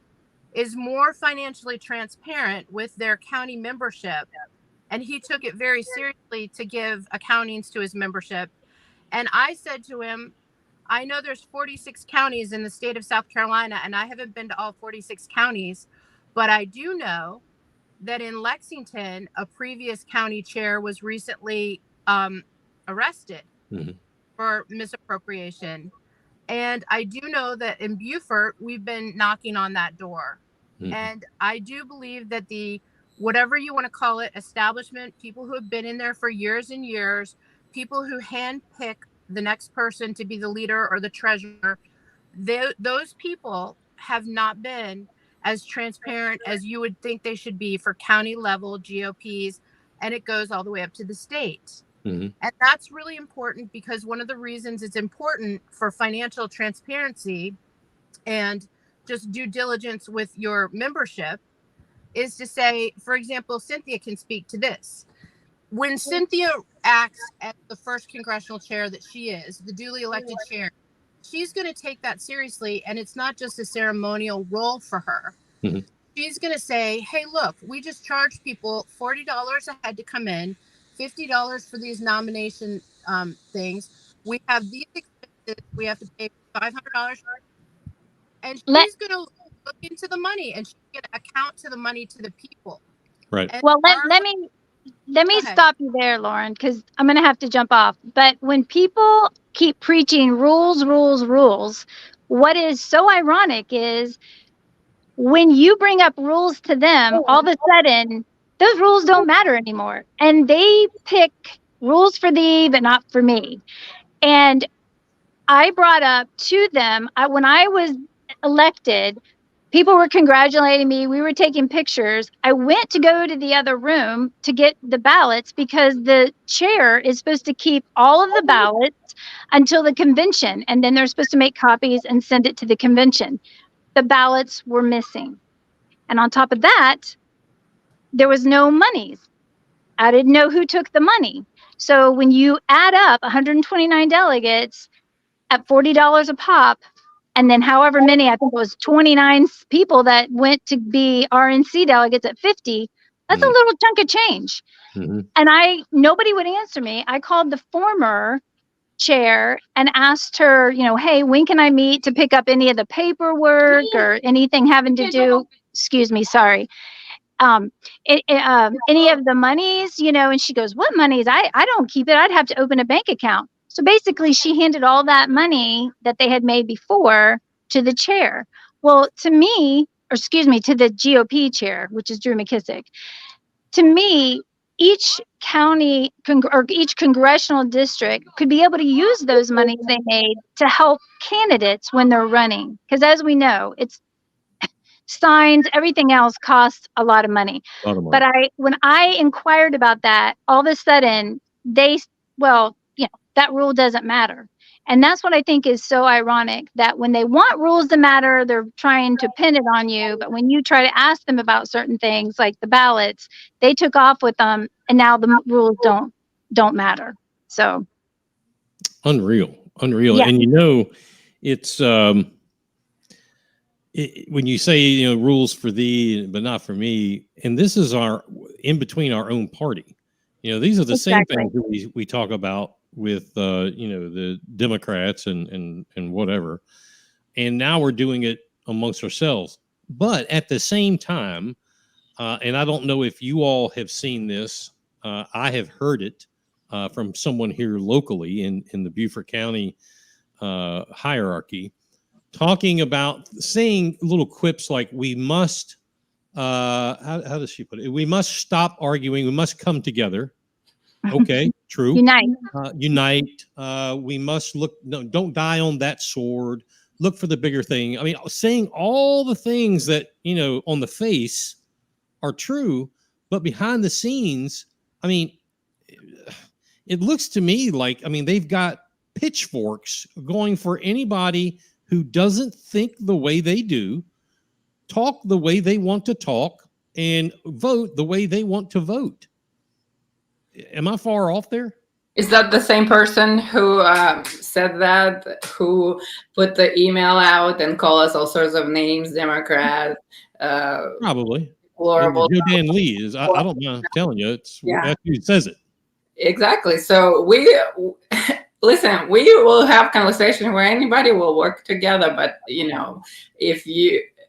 Speaker 4: is more financially transparent with their county membership. And he took it very seriously to give accountings to his membership. And I said to him, I know there's 46 counties in the state of South Carolina, and I haven't been to all 46 counties, but I do know that in Lexington, a previous county chair was recently arrested for misappropriation. And I do know that in Beaufort, we've been knocking on that door. And I do believe that whatever you want to call it, establishment, people who have been in there for years and years, people who handpick the next person to be the leader or the treasurer, those people have not been as transparent as you would think they should be for county level GOPs. And it goes all the way up to the state. And that's really important because one of the reasons it's important for financial transparency and just due diligence with your membership is to say, for example, Cynthia can speak to this. When Cynthia acts as the first congressional chair that she is, the duly elected chair, she's going to take that seriously. And it's not just a ceremonial role for her. She's going to say, hey, look, we just charged people $40 a head to come in, $50 for these nomination things. We have these expenses. We have to pay $500. And she's going to look into the money and she's going to account to the money to the people.
Speaker 1: Right.
Speaker 4: And
Speaker 6: well, let me stop you there, Lauren, because I'm going to have to jump off. But when people keep preaching rules, what is so ironic is when you bring up rules to them, all of a sudden, those rules don't matter anymore. And they pick rules for thee, but not for me. And I brought up to them, when I was elected, people were congratulating me. We were taking pictures. I went to go to the other room to get the ballots because the chair is supposed to keep all of the ballots until the convention. And then they're supposed to make copies and send it to the convention. The ballots were missing. And on top of that, there was no monies. I didn't know who took the money. So when you add up 129 delegates at $40 a pop, and then however many, I think it was 29 people that went to be RNC delegates at 50, that's a little chunk of change. And nobody would answer me. I called the former chair and asked her, hey, when can I meet to pick up any of the paperwork or anything having to do, excuse me, sorry. Any of the monies, and she goes, what monies? I don't keep it. I'd have to open a bank account. So basically she handed all that money that they had made before to the chair. Well, to me, to the GOP chair, which is Drew McKissick. To me, each county or each congressional district could be able to use those monies they made to help candidates when they're running. Because as we know, it's signs, everything else costs a lot of money. But when I inquired about that, all of a sudden that rule doesn't matter. And that's what I think is so ironic, that when they want rules to matter, they're trying to pin it on you. But when you try to ask them about certain things like the ballots, they took off with them, and now the rules don't matter. So
Speaker 1: unreal.
Speaker 6: Yeah.
Speaker 1: And it's when you say rules for thee but not for me, and this is in between our own party. These are the same things that we talk about with the Democrats and whatever, and now we're doing it amongst ourselves. But at the same time, and I don't know if you all have seen this, I have heard it from someone here locally in the Beaufort County hierarchy, talking about saying little quips like, we must how does she put it, we must stop arguing, we must come together. Okay, true.
Speaker 6: Unite.
Speaker 1: We must look. No, don't die on that sword. Look for the bigger thing. I mean, saying all the things that on the face are true, but behind the scenes, I mean, it looks to me like, they've got pitchforks going for anybody who doesn't think the way they do, talk the way they want to talk, and vote the way they want to vote. Am I far off there?
Speaker 5: Is that the same person who said that, who put the email out and called us all sorts of names, Democrat?
Speaker 1: Probably.
Speaker 5: Horrible.
Speaker 1: Joe Dan Lee is, I don't know, I'm telling you, that's who says it.
Speaker 5: Exactly. So we will have conversation where anybody will work together, but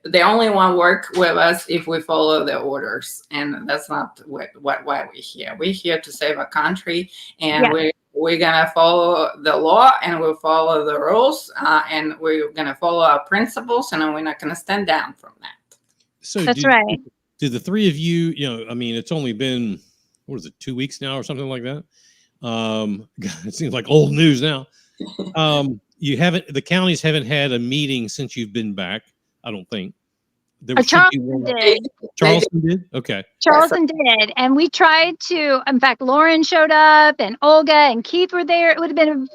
Speaker 5: they only want to work with us if we follow the orders, and that's not why we're here. We're here to save our country, and we're gonna follow the law, and we'll follow the rules, and we're gonna follow our principles, and we're not gonna stand down from that.
Speaker 1: So
Speaker 6: that's right.
Speaker 1: Do the three of you, it's only been 2 weeks now or something like that. It seems like old news now. The counties haven't had a meeting since you've been back, I don't think.
Speaker 6: Charleston did.
Speaker 1: Charleston did? Okay.
Speaker 6: Charleston did. And we tried to, in fact, Lauren showed up and Olga and Keith were there. It would have been a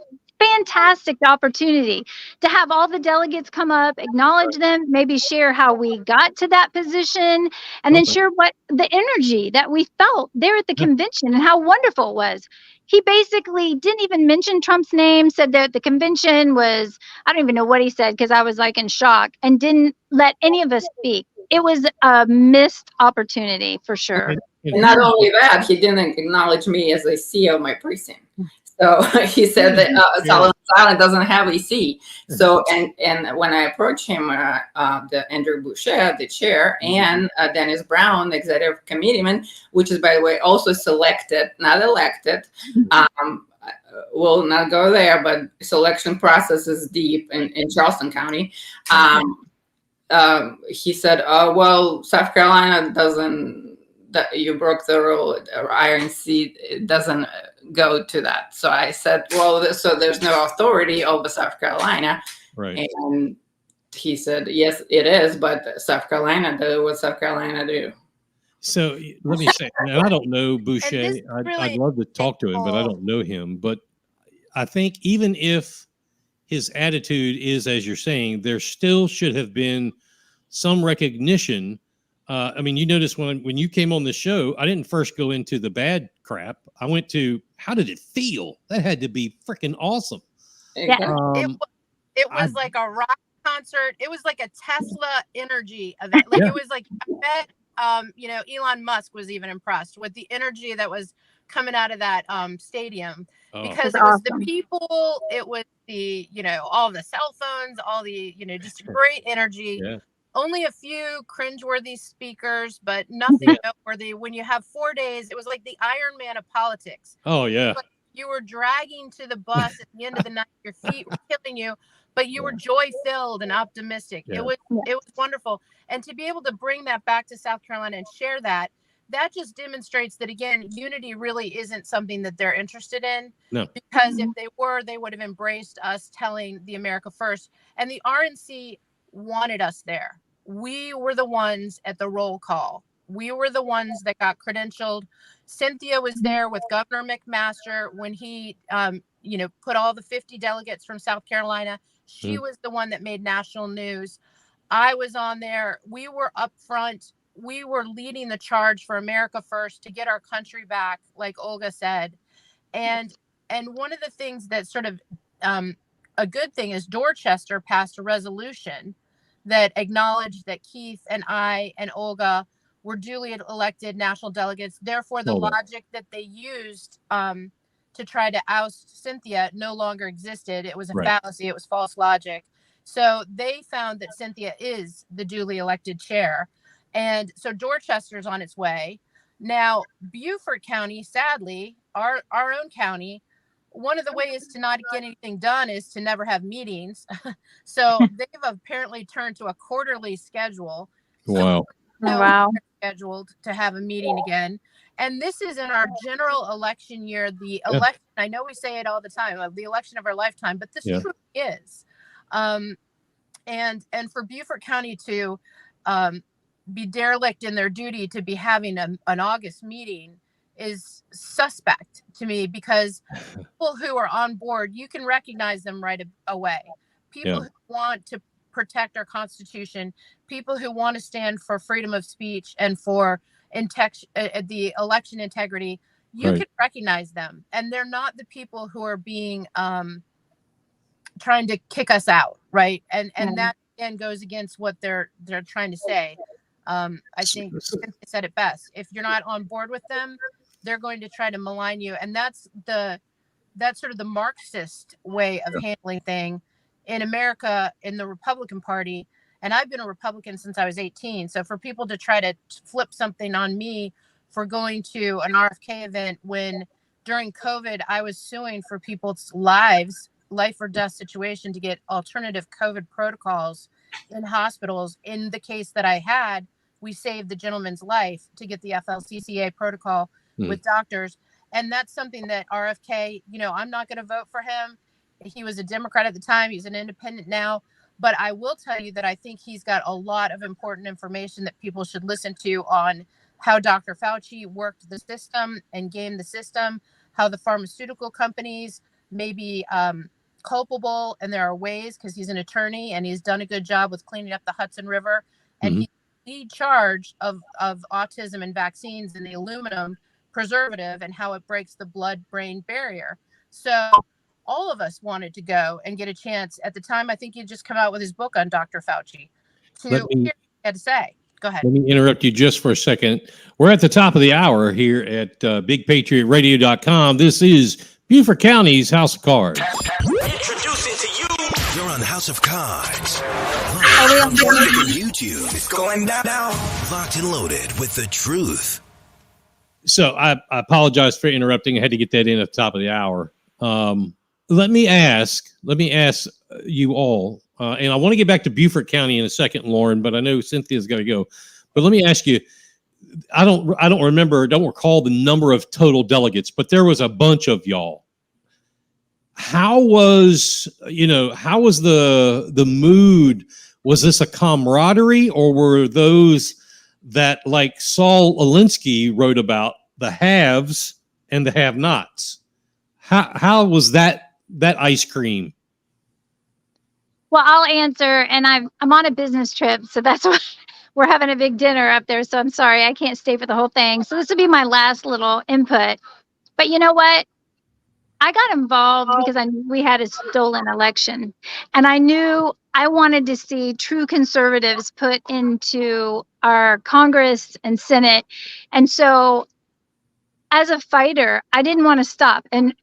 Speaker 6: fantastic opportunity to have all the delegates come up, acknowledge them, maybe share how we got to that position, and then share what the energy that we felt there at the convention and how wonderful it was. He basically didn't even mention Trump's name, said that the convention was, I don't even know what he said because I was like in shock, and didn't let any of us speak. It was a missed opportunity for sure.
Speaker 5: And not only that, he didn't acknowledge me as a CEO of my precinct. So he said that Silent doesn't have a C. So and when I approached him, the Andrew Boucher, the chair, and Dennis Brown, the executive committeeman, which is, by the way, also selected, not elected. We'll not go there, but selection process is deep in Charleston County. He said, "Oh well, South Carolina doesn't. That you broke the rule. IRNC doesn't go to that." So I said, "Well, so there's no authority over South Carolina."
Speaker 1: Right.
Speaker 5: And he said, "Yes, it is, but South Carolina do what South Carolina do."
Speaker 1: So let me say, I don't know Boucher. I'd love to talk to him, but I don't know him. But I think even if his attitude is, as you're saying, there still should have been some recognition. You notice when you came on the show, I didn't first go into the bad crap. I went to, how did it feel? That had to be freaking awesome.
Speaker 4: It was like a rock concert. It was like a Tesla energy event. It was like, I bet, Elon Musk was even impressed with the energy that was coming out of that stadium, because it was the people, it was the, all the cell phones, all the, just great energy. Yeah. Only a few cringeworthy speakers, but nothing noteworthy. When you have 4 days, it was like the Iron Man of politics.
Speaker 1: Oh, yeah.
Speaker 4: You were dragging to the bus at the end of the night. Your feet were killing you. but you were joy filled and optimistic.
Speaker 1: Yeah.
Speaker 4: It was wonderful. And to be able to bring that back to South Carolina and share that just demonstrates that, again, unity really isn't something that they're interested in.
Speaker 1: No.
Speaker 4: Because if they were, they would have embraced us telling the America First. And the RNC wanted us there. We were the ones at the roll call. We were the ones that got credentialed. Cynthia was there with Governor McMaster when he, put all the 50 delegates from South Carolina. She was the one that made national news. I was on there. We were up front. We were leading the charge for America First to get our country back, like Olga said. And one of the things that sort of a good thing is Dorchester passed a resolution that acknowledged that Keith and I and Olga were duly elected national delegates. Therefore, the logic that they used to try to oust Cynthia no longer existed. It was a fallacy. It was false logic. So they found that Cynthia is the duly elected chair. And so Dorchester's on its way. Now, Beaufort County, sadly, our own county, one of the ways to not get anything done is to never have meetings. So they've apparently turned to a quarterly schedule.
Speaker 1: Wow.
Speaker 6: Wow.
Speaker 4: Scheduled to have a meeting again. And this is in our general election year, the election. I know we say it all the time, the election of our lifetime, but this truly is. And for Beaufort County to be derelict in their duty to be having an August meeting is suspect to me, because people who are on board, you can recognize them right away. People who want to protect our Constitution, people who want to stand for freedom of speech and for the election integrity, you can recognize them. And they're not the people who are being trying to kick us out, right? And that again goes against what they're trying to say. I think Cynthia said it best. If you're not on board with them, they're going to try to malign you. And that's sort of the Marxist way of handling thing in America, in the Republican Party. And I've been a Republican since I was 18. So for people to try to flip something on me for going to an RFK event when during COVID, I was suing for people's lives, life or death situation, to get alternative COVID protocols in hospitals. In the case that I had, we saved the gentleman's life to get the FLCCA protocol with doctors. And that's something that RFK, I'm not going to vote for him. He was a Democrat at the time. He's an independent now. But I will tell you that I think he's got a lot of important information that people should listen to on how Dr. Fauci worked the system and gamed the system, how the pharmaceutical companies may be culpable. And there are ways, because he's an attorney and he's done a good job with cleaning up the Hudson River. And he's lead charge of autism and vaccines and the aluminum preservative and how it breaks the blood-brain barrier. So all of us wanted to go and get a chance. At the time, I think he'd just come out with his book on Dr. Fauci to hear what he had to say. Go ahead.
Speaker 1: Let me interrupt you just for a second. We're at the top of the hour here at BigPatriotRadio.com. This is Beaufort County's House of Cards.
Speaker 2: Introducing to you. You're on House of Cards.
Speaker 6: we on
Speaker 2: YouTube. It's going down now. Locked and loaded with the truth.
Speaker 1: So I apologize for interrupting. I had to get that in at the top of the hour. Let me ask you all, and I want to get back to Beaufort County in a second, Lauren, but I know Cynthia's got to go. But let me ask you, I don't recall the number of total delegates, but there was a bunch of y'all. How was the mood? Was this a camaraderie, or were those that, like Saul Alinsky wrote about, the haves and the have-nots? How was that ice cream?
Speaker 6: Well, I'll answer, and I'm on a business trip, so that's why we're having a big dinner up there. So I'm sorry, I can't stay for the whole thing. So this will be my last little input. But you know what? I got involved because I knew we had a stolen election, and I knew I wanted to see true conservatives put into our Congress and Senate. And so as a fighter, I didn't want to stop. And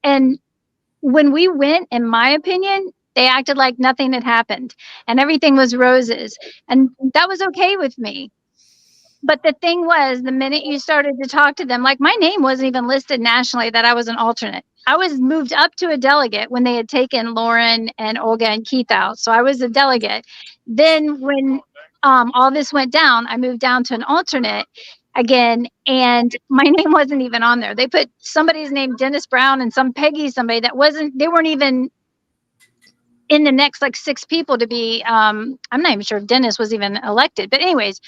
Speaker 6: when we went, in my opinion, they acted like nothing had happened and everything was roses. And that was okay with me. But the thing was, the minute you started to talk to them, like my name wasn't even listed nationally that I was an alternate. I was moved up to a delegate when they had taken Lauren and Olga and Keith out. So I was a delegate. Then when all this went down, I moved down to an alternate again, and my name wasn't even on there. They put somebody's name, Dennis Brown, and some Peggy, somebody that wasn't, they weren't even in the next like 6 people to be, I'm not even sure if Dennis was even elected. But anyways,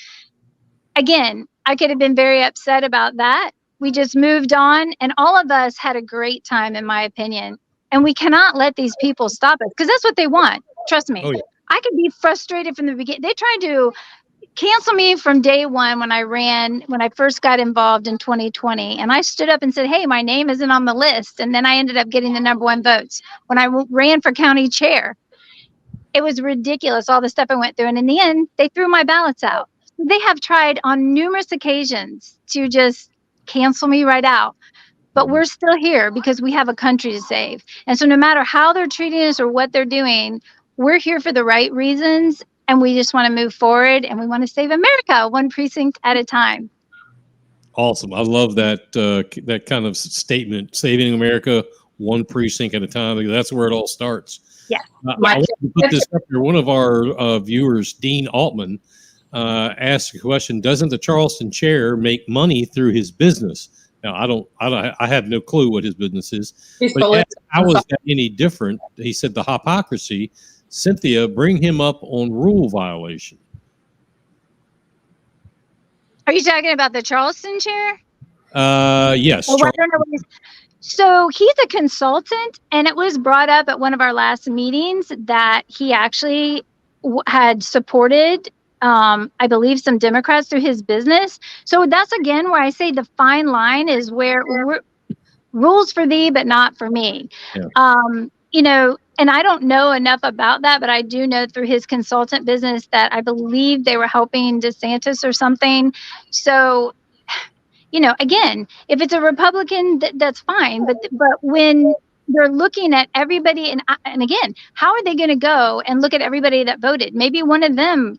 Speaker 6: again, I could have been very upset about that. We just moved on, and all of us had a great time, in my opinion. And we cannot let these people stop us because that's what they want. Trust me.
Speaker 1: Oh, yeah.
Speaker 6: I could be frustrated from the beginning. They tried to cancel me from day one when I first got involved in 2020. And I stood up and said, hey, my name isn't on the list. And then I ended up getting the #1 votes when I ran for county chair. It was ridiculous, all the stuff I went through. And in the end, they threw my ballots out. They have tried on numerous occasions to just cancel me right out. But we're still here because we have a country to save. And so no matter how they're treating us or what they're doing, we're here for the right reasons. And we just want to move forward and we want to save America one precinct at a time.
Speaker 1: Awesome. I love that that kind of statement, saving America one precinct at a time, because that's where it all starts.
Speaker 6: Yeah.
Speaker 1: I want to put this up here. One of our viewers, Dean Altman, asked a question: doesn't the Charleston chair make money through his business? Now, I have no clue what his business is. But how was that any different? He said the hypocrisy. Cynthia, bring him up on rule violation.
Speaker 6: Are you talking about the Charleston chair?
Speaker 1: Yes.
Speaker 6: Well, I don't know what so he's a consultant, and it was brought up at one of our last meetings that he actually had supported, I believe, some Democrats through his business. So that's, again, where I say the fine line is where rules for thee, but not for me. Yeah. And I don't know enough about that, but I do know through his consultant business that I believe they were helping DeSantis or something. So, again, if it's a Republican, that's fine. But when they're looking at everybody, and again, how are they going to go and look at everybody that voted? Maybe one of them,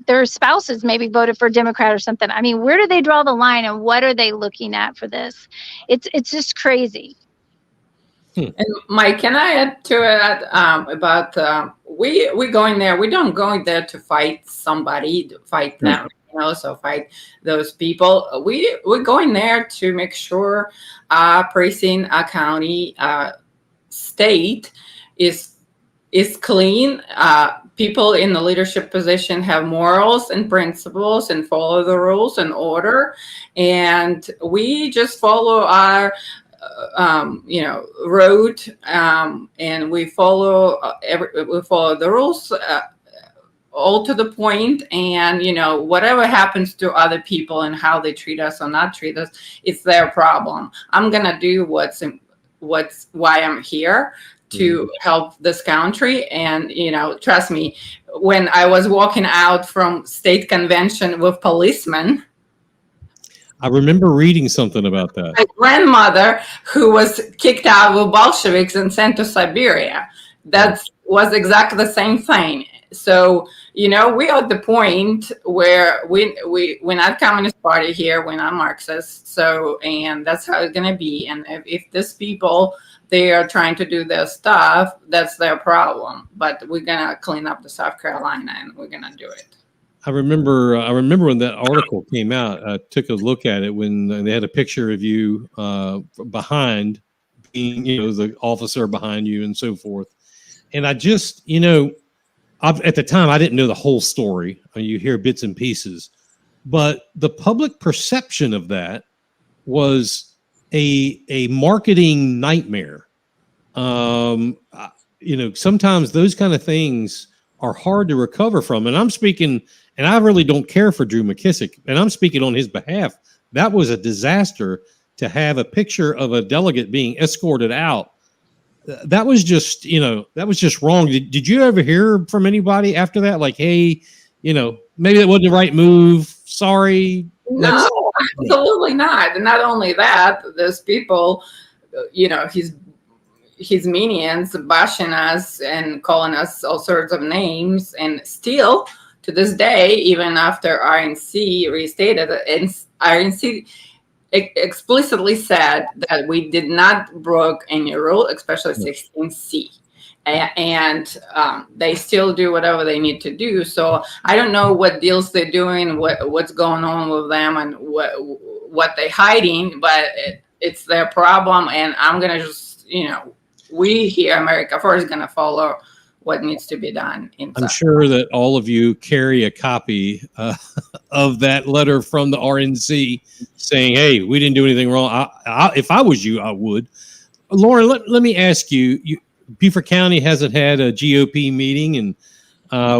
Speaker 6: their spouses maybe voted for a Democrat or something. I mean, where do they draw the line, and what are they looking at for this? It's just crazy.
Speaker 5: And Mike, can I add to it about we going there? We don't go there to fight somebody, to fight them. So fight those people. We're going there to make sure precinct, county, state is clean. People in the leadership position have morals and principles and follow the rules and order. And we just follow our road, and we follow the rules all to the point. And whatever happens to other people and how they treat us or not treat us, it's their problem. I'm gonna do what's why I'm here, to help this country. And trust me, when I was walking out from state convention with policemen,
Speaker 1: I remember reading something about that.
Speaker 5: My grandmother, who was kicked out with Bolsheviks and sent to Siberia, that was exactly the same thing. So, we are at the point where we're not Communist Party here, we're not Marxist. So, and that's how it's going to be. And if these people, they are trying to do their stuff, that's their problem. But we're going to clean up the South Carolina, and we're going to do it.
Speaker 1: I remember when that article came out. I took a look at it when they had a picture of you behind, being the officer behind you and so forth. And I just at the time I didn't know the whole story. You hear bits and pieces, but the public perception of that was a marketing nightmare. Sometimes those kind of things are hard to recover from. And I'm speaking, and I really don't care for Drew McKissick, and I'm speaking on his behalf. That was a disaster to have a picture of a delegate being escorted out. That was just, wrong. Did you ever hear from anybody after that? Like, hey, maybe that wasn't the right move. Sorry.
Speaker 5: No, absolutely not. And not only that, there's people, his minions bashing us and calling us all sorts of names, and still to this day, even after RNC restated it, and RNC explicitly said that we did not broke any rule, especially 16C. And they still do whatever they need to do. So I don't know what deals they're doing, what's going on with them, and what they're hiding, but it's their problem. And I'm gonna just, we here, America First, is gonna follow what needs to be done.
Speaker 1: I'm sure that all of you carry a copy of that letter from the RNC saying, "Hey, we didn't do anything wrong." If I was you, I would. Lauren, let me ask you. Beaufort County hasn't had a GOP meeting, and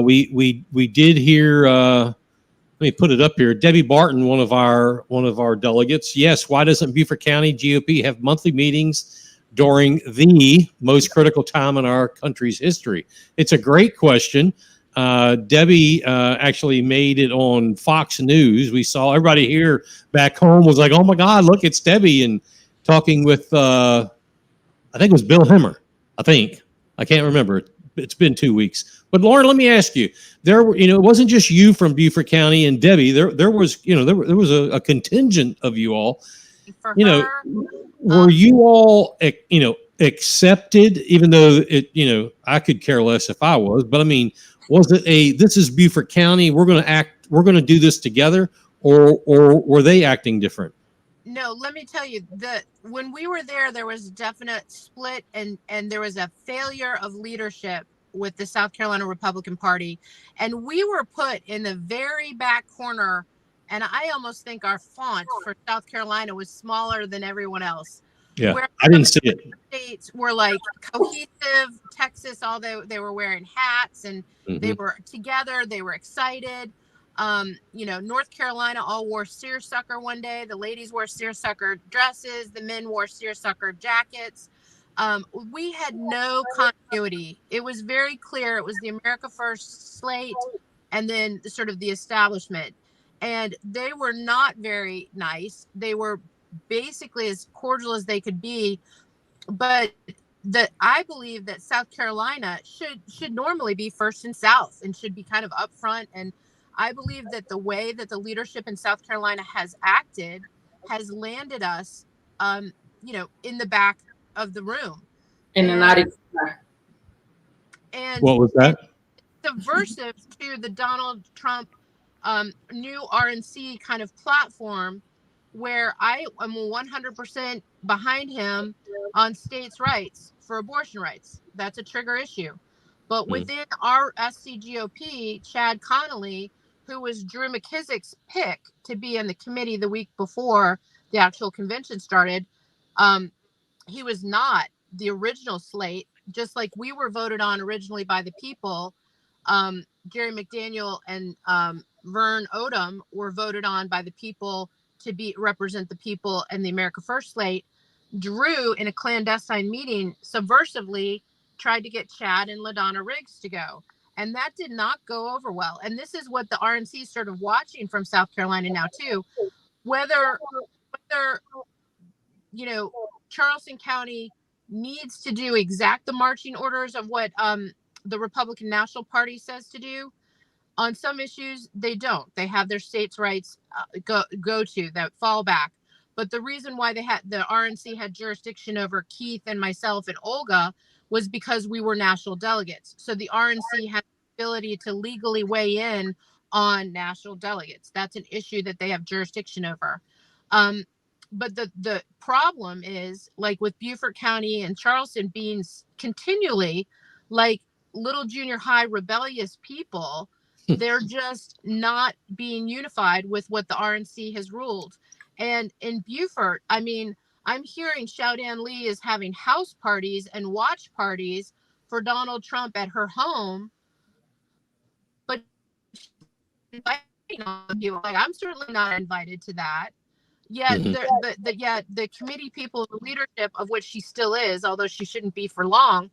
Speaker 1: we did hear. Let me put it up here. Debbie Barton, one of our delegates. Yes, why doesn't Beaufort County GOP have monthly meetings during the most critical time in our country's history? It's a great question. Debbie actually made it on Fox News. We saw everybody here back home was like, "Oh my God, look, it's Debbie," and talking with I think it was Bill Hemmer. I can't remember. It's been 2 weeks. But Lauren, let me ask you: there were, it wasn't just you from Beaufort County and Debbie. There was, there was a contingent of you all. Were you all, accepted? Even though I could care less if I was. But I mean, was it this is Beaufort County? We're going to do this together, or were they acting different?
Speaker 4: No, let me tell you that when we were there was a definite split, and there was a failure of leadership with the South Carolina Republican Party. And we were put in the very back corner. And I almost think our font for South Carolina was smaller than everyone else.
Speaker 1: Yeah, I didn't see it.
Speaker 4: States were like cohesive. Texas, although they were wearing hats and they were together, they were excited. North Carolina all wore seersucker one day. The ladies wore seersucker dresses. The men wore seersucker jackets. We had no continuity. It was very clear. It was the America First slate and then sort of the establishment. And they were not very nice. They were basically as cordial as they could be. But I believe that South Carolina should normally be first and south and should be kind of upfront. And I believe that the way that the leadership in South Carolina has acted has landed us, in the back of the room.
Speaker 5: And
Speaker 1: what was that?
Speaker 4: Subversive to the Donald Trump new RNC kind of platform, where I am 100% behind him on states' rights for abortion rights. That's a trigger issue. But within our SCGOP, Chad Connolly, who was Drew McKissick's pick to be in the committee the week before the actual convention started, he was not the original slate, just like we were voted on originally by the people. Jerry McDaniel and Vern Odom were voted on by the people to represent the people and the America First slate. Drew, in a clandestine meeting, subversively tried to get Chad and LaDonna Riggs to go. And that did not go over well. And this is what the RNC is sort of watching from South Carolina now, too. Whether Charleston County needs to do exact the marching orders of what the Republican National Party says to do. On some issues, they don't. They have their states' rights go to that fall back. But the reason why the RNC had jurisdiction over Keith and myself and Olga was because we were national delegates. So the RNC had the ability to legally weigh in on national delegates. That's an issue that they have jurisdiction over. But the problem is, like with Beaufort County and Charleston being continually like little junior high rebellious people, they're just not being unified with what the RNC has ruled. And in Beaufort, I mean, I'm hearing Xiaodan Lee is having house parties and watch parties for Donald Trump at her home, but inviting on people. Like, I'm certainly not invited to that. Yet, the committee people, the leadership of which she still is, although she shouldn't be for long,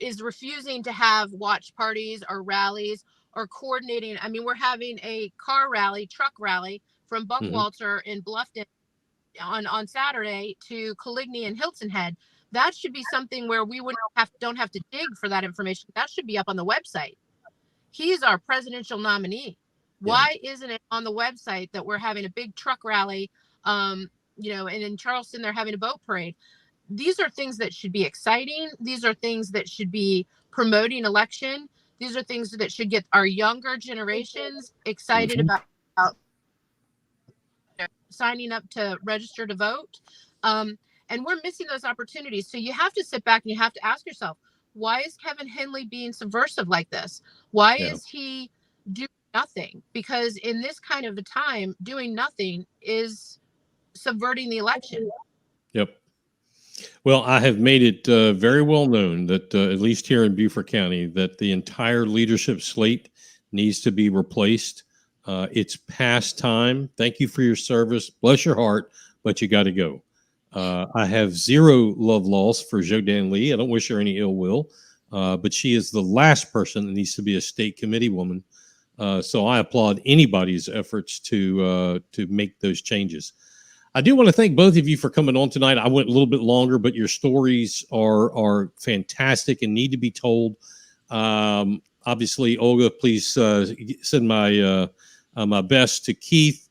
Speaker 4: is refusing to have watch parties or rallies or coordinating. I mean, we're having a truck rally from Buckwalter in Bluffton on Saturday to Coligny and Hilton Head. That should be something where we don't have to dig for that information. That should be up on the website. He's our presidential nominee. Why isn't it on the website that we're having a big truck rally? You know, and in Charleston, they're having a boat parade. These are things that should be exciting. These are things that should be promoting election. These are things that should get our younger generations excited about signing up to register to vote. And we're missing those opportunities. So you have to sit back and you have to ask yourself, why is Kevin Henley being subversive like this? Why is he doing nothing? Because in this kind of a time, doing nothing is subverting the election.
Speaker 1: Yep. Well, I have made it very well known that at least here in Beaufort County, that the entire leadership slate needs to be replaced. It's past time. Thank you for your service. Bless your heart, but you got to go. I have zero love lost for Jodan Lee. I don't wish her any ill will, but she is the last person that needs to be a state committee woman. So I applaud anybody's efforts to make those changes. I do want to thank both of you for coming on tonight. I went a little bit longer, but your stories are fantastic and need to be told. Obviously, Olga, please send my my best to Keith.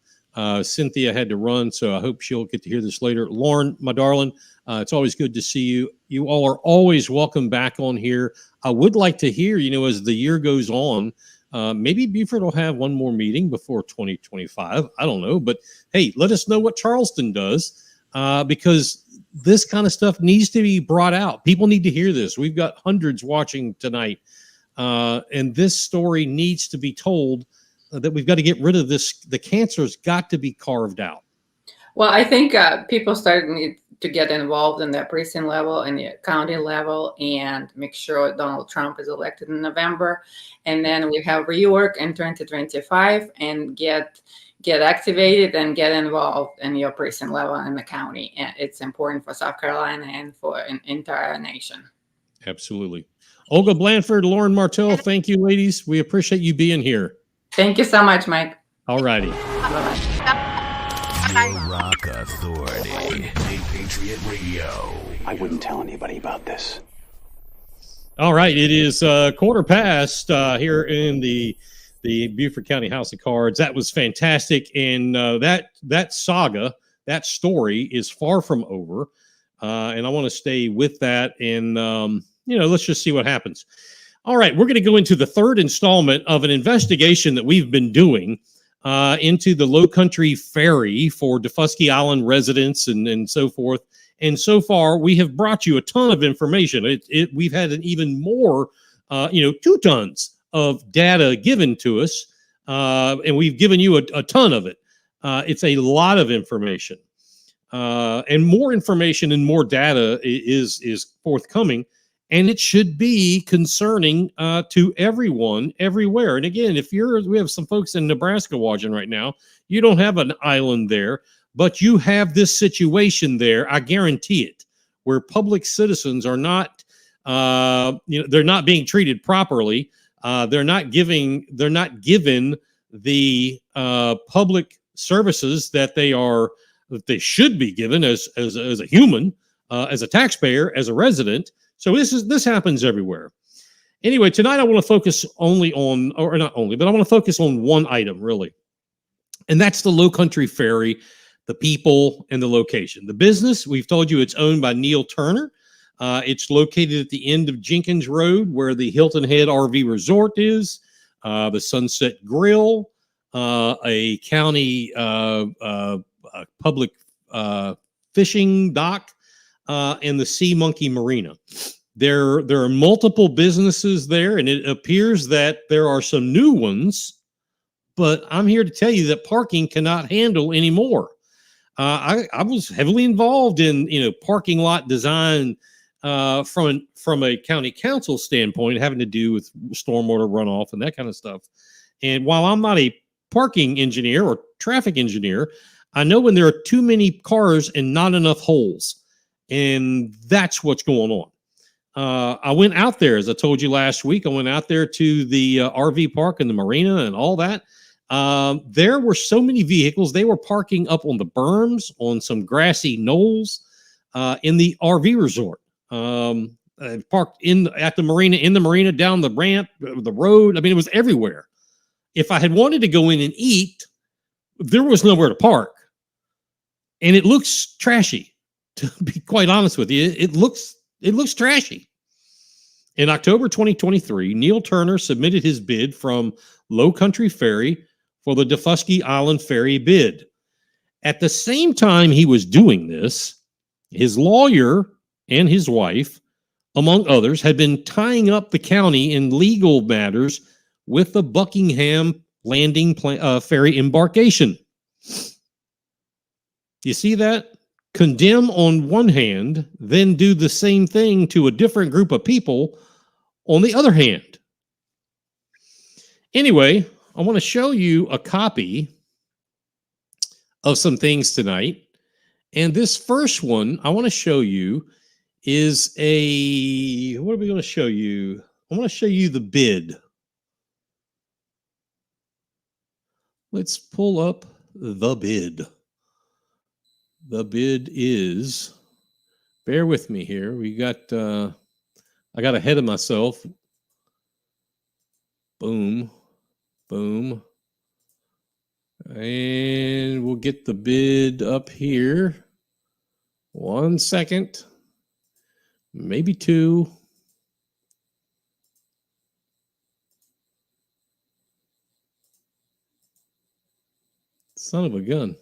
Speaker 1: Cynthia had to run, so I hope she'll get to hear this later. Lauren, my darling, it's always good to see you. You all are always welcome back on here. I would like to hear, you know, as the year goes on, maybe Beaufort will have one more meeting before 2025. I don't know, but hey, let us know what Charleston does, because this kind of stuff needs to be brought out. People need to hear this. We've got hundreds watching tonight, and this story needs to be told. That we've got to get rid of this. The cancer's got to be carved out.
Speaker 5: Well, I think people need to get involved in the precinct level and the county level and make sure Donald Trump is elected in November. And then we have rework in 2025 and get activated and get involved in your precinct level in the county. And it's important for South Carolina and for an entire nation.
Speaker 1: Absolutely. Olga Blanford, Lauren Martell, thank you, ladies. We appreciate you being here.
Speaker 5: Thank you so much, Mike.
Speaker 1: All righty.
Speaker 2: Rock Authority. Patriot Radio.
Speaker 7: I wouldn't tell anybody about this.
Speaker 1: All right. It is quarter past here in the Beaufort County House of Cards. That was fantastic. And that saga, that story is far from over. And I want to stay with that. And, let's just see what happens. All right, we're going to go into the third installment of an investigation that we've been doing into the Low Country Ferry for Defusky Island residents and so forth. And so far, we have brought you a ton of information. We've had an even more, 2 tons of data given to us, and we've given you a ton of it. It's a lot of information, and more information and more data is forthcoming. And it should be concerning to everyone, everywhere. And again, we have some folks in Nebraska watching right now. You don't have an island there, but you have this situation there. I guarantee it, where public citizens are not, they're not being treated properly. They're not given the public services that they should be given as a human, as a taxpayer, as a resident. So this happens everywhere. Anyway, tonight I want to focus I want to focus on one item, really. And that's the Low Country Ferry, the people and the location. The business, we've told you it's owned by Neil Turner. It's located at the end of Jenkins Road, where the Hilton Head RV Resort is, the Sunset Grill, a county public fishing dock, and the Sea Monkey Marina. There are multiple businesses there, and it appears that there are some new ones, but I'm here to tell you that parking cannot handle anymore. I was heavily involved in parking lot design from a county council standpoint, having to do with stormwater runoff and that kind of stuff. And while I'm not a parking engineer or traffic engineer, I know when there are too many cars and not enough holes. And that's what's going on. I went out there, as I told you last week. I went out there to the RV park and the marina and all that. There were so many vehicles. They were parking up on the berms, on some grassy knolls, in the RV resort. parked at the marina, down the ramp, the road. I mean, it was everywhere. If I had wanted to go in and eat, there was nowhere to park. And it looks trashy, to be quite honest with you. It looks trashy. In October 2023, Neil Turner submitted his bid from Low Country Ferry for the Defusky Island Ferry bid. At the same time he was doing this, his lawyer and his wife, among others, had been tying up the county in legal matters with the Buckingham Landing ferry embarkation. You see that? Condemn on one hand, then do the same thing to a different group of people on the other hand. Anyway, I want to show you a copy of some things tonight. And this first one I want to show you is what are we going to show you? I want to show you the bid. Let's pull up the bid. The bid is, bear with me here. I got ahead of myself. Boom, boom. And we'll get the bid up here. 1 second, maybe 2. Son of a gun.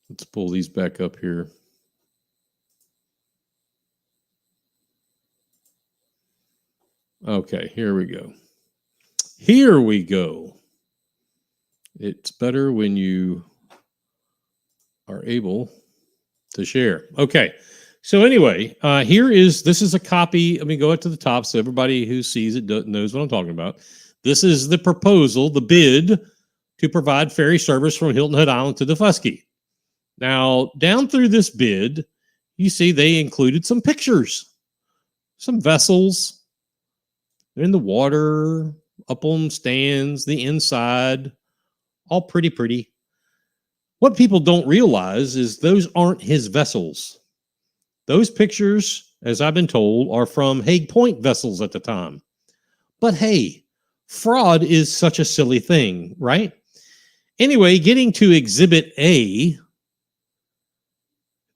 Speaker 1: Let's pull these back up here. Okay, here we go. Here we go. It's better when you are able to share. Okay, so anyway, this is a copy. Let me go up to the top so everybody who sees it knows what I'm talking about. This is the proposal, the bid to provide ferry service from Hilton Head Island to Defusky. Now, down through this bid, you see they included some pictures, some vessels. They're in the water, up on stands, the inside, all pretty. What people don't realize is those aren't his vessels. Those pictures, as I've been told, are from Hague Point vessels at the time. But hey, fraud is such a silly thing, right? Anyway, getting to Exhibit A,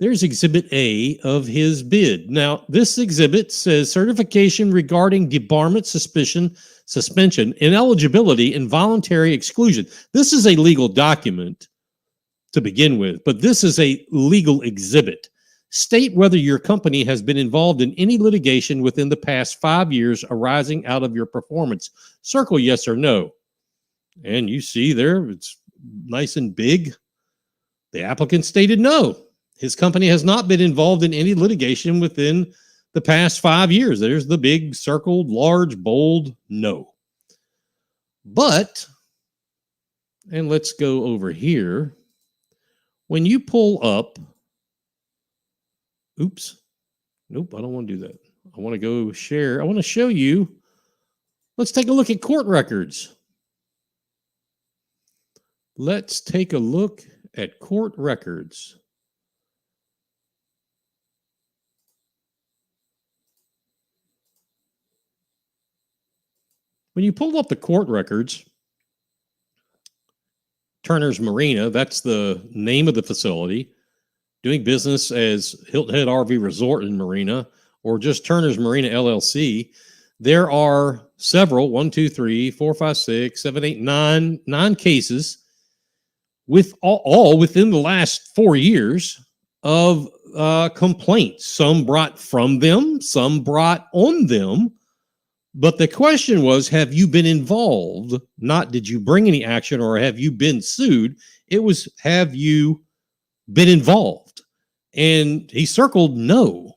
Speaker 1: there's Exhibit A of his bid. Now, this exhibit says certification regarding debarment, suspension, ineligibility, and voluntary exclusion. This is a legal document to begin with, but this is a legal exhibit. State whether your company has been involved in any litigation within the past 5 years arising out of your performance. Circle yes or no. And you see there, it's nice and big. The applicant stated no. His company has not been involved in any litigation within the past 5 years. There's the big circled, large, bold no. But, and let's go over here. When you pull up, oops, nope, I don't want to do that. I want to go share. I want to show you. Let's take a look at court records. Let's take a look at court records. When you pull up the court records, Turner's Marina, that's the name of the facility, doing business as Hilton Head RV Resort and Marina, or just Turner's Marina LLC, there are several, 1, 2, 3, 4, 5, 6, 7, 8, 9 cases with all within the last 4 years of complaints. Some brought from them, some brought on them. But the question was, have you been involved? Not did you bring any action or have you been sued? It was, have you been involved? And he circled no.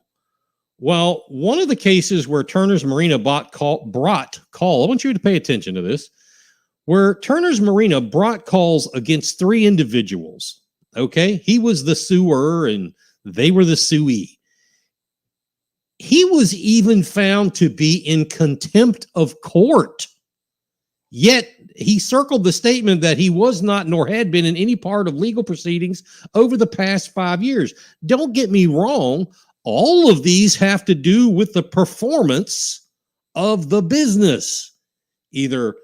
Speaker 1: Well, one of the cases where Turner's Marina brought call, I want you to pay attention to this, where Turner's Marina brought calls against 3 individuals. Okay, he was the suer and they were the suee. He was even found to be in contempt of court. Yet he circled the statement that he was not nor had been in any part of legal proceedings over the past 5 years. Don't get me wrong. All of these have to do with the performance of the business, either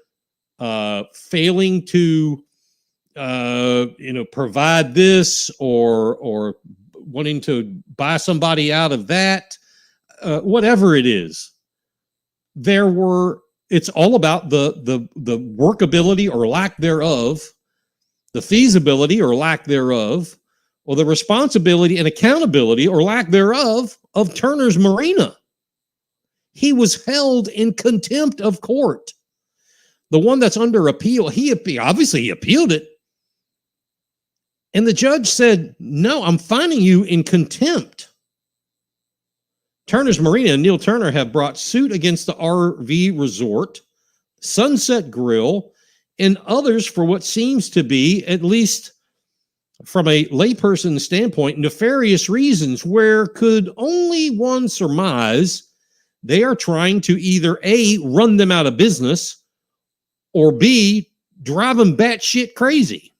Speaker 1: failing to provide this or wanting to buy somebody out of that, whatever it is. It's all about the workability or lack thereof, the feasibility or lack thereof, or the responsibility and accountability or lack thereof of Turner's Marina. He was held in contempt of court. The one that's under appeal, he appealed it. And the judge said, no, I'm finding you in contempt. Turner's Marina and Neil Turner have brought suit against the RV Resort, Sunset Grill, and others for what seems to be, at least from a layperson's standpoint, nefarious reasons where could only one surmise they are trying to either A, run them out of business, or B, drive them batshit crazy.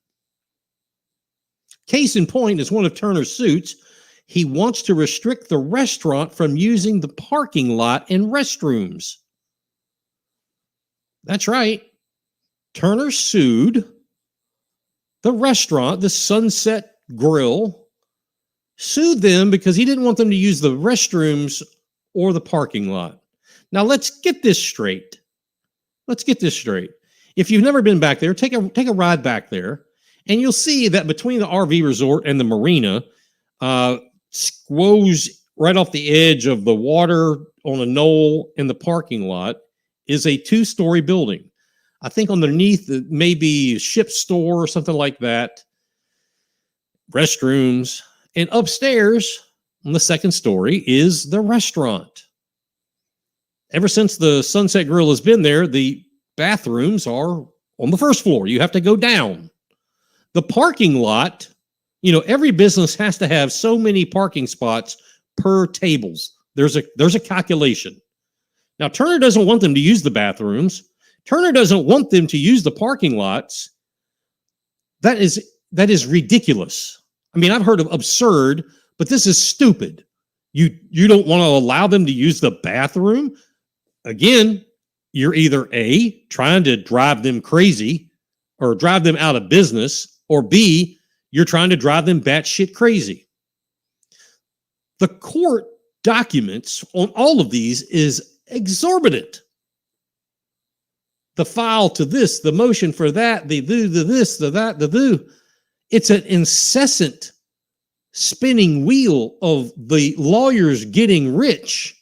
Speaker 1: Case in point is one of Turner's suits. He wants to restrict the restaurant from using the parking lot and restrooms. That's right. Turner sued the restaurant, the Sunset Grill, sued them because he didn't want them to use the restrooms or the parking lot. Now, let's get this straight. If you've never been back there, take a ride back there, and you'll see that between the RV resort and the marina, squoze right off the edge of the water on a knoll in the parking lot is a 2-story building. I think underneath it may be a ship store or something like that, restrooms, and upstairs on the 2nd story is the restaurant. Ever since the Sunset Grill has been there, the bathrooms are on the 1st floor. You have to go down. The parking lot, every business has to have so many parking spots per tables. There's a calculation. Now, Turner doesn't want them to use the bathrooms. Turner doesn't want them to use the parking lots. That is ridiculous. I mean, I've heard of absurd, but this is stupid. You don't want to allow them to use the bathroom? Again, you're either A, trying to drive them crazy or drive them out of business, or B, you're trying to drive them batshit crazy. The court documents on all of these is exorbitant. The file to this, the motion for that, the this, the that, the do. It's an incessant spinning wheel of the lawyers getting rich.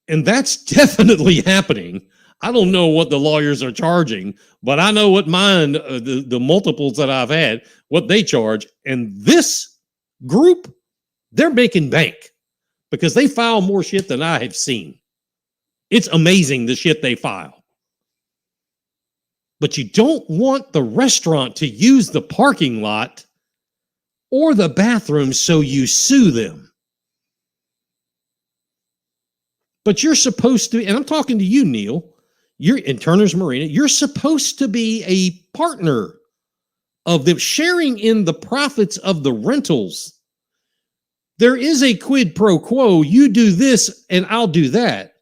Speaker 1: And that's definitely happening. I don't know what the lawyers are charging, but I know what mine, the multiples that I've had, what they charge. And this group, they're making bank because they file more shit than I have seen. It's amazing the shit they file. But you don't want the restaurant to use the parking lot or the bathroom, so you sue them. But you're supposed to, and I'm talking to you, Neil, you're in Turner's Marina, you're supposed to be a partner of them, sharing in the profits of the rentals. There is a quid pro quo. You do this and I'll do that.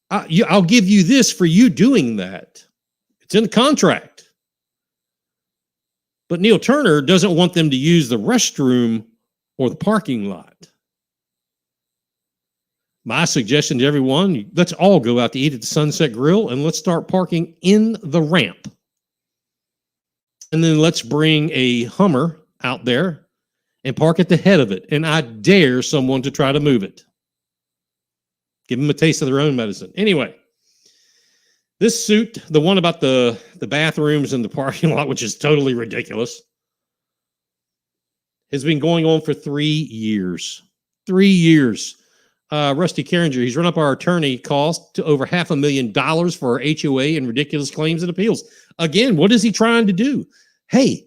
Speaker 1: I'll give you this for you doing that. It's in the contract. But Neil Turner doesn't want them to use the restroom or the parking lot. My suggestion to everyone, let's all go out to eat at the Sunset Grill and let's start parking in the ramp. And then let's bring a Hummer out there and park at the head of it. And I dare someone to try to move it. Give them a taste of their own medicine. Anyway, this suit, the one about the bathrooms and the parking lot, which is totally ridiculous, has been going on for 3 years. 3 years. Rusty Carringer, he's run up our attorney cost to over $500,000 for our HOA and ridiculous claims and appeals. Again, what is he trying to do? Hey,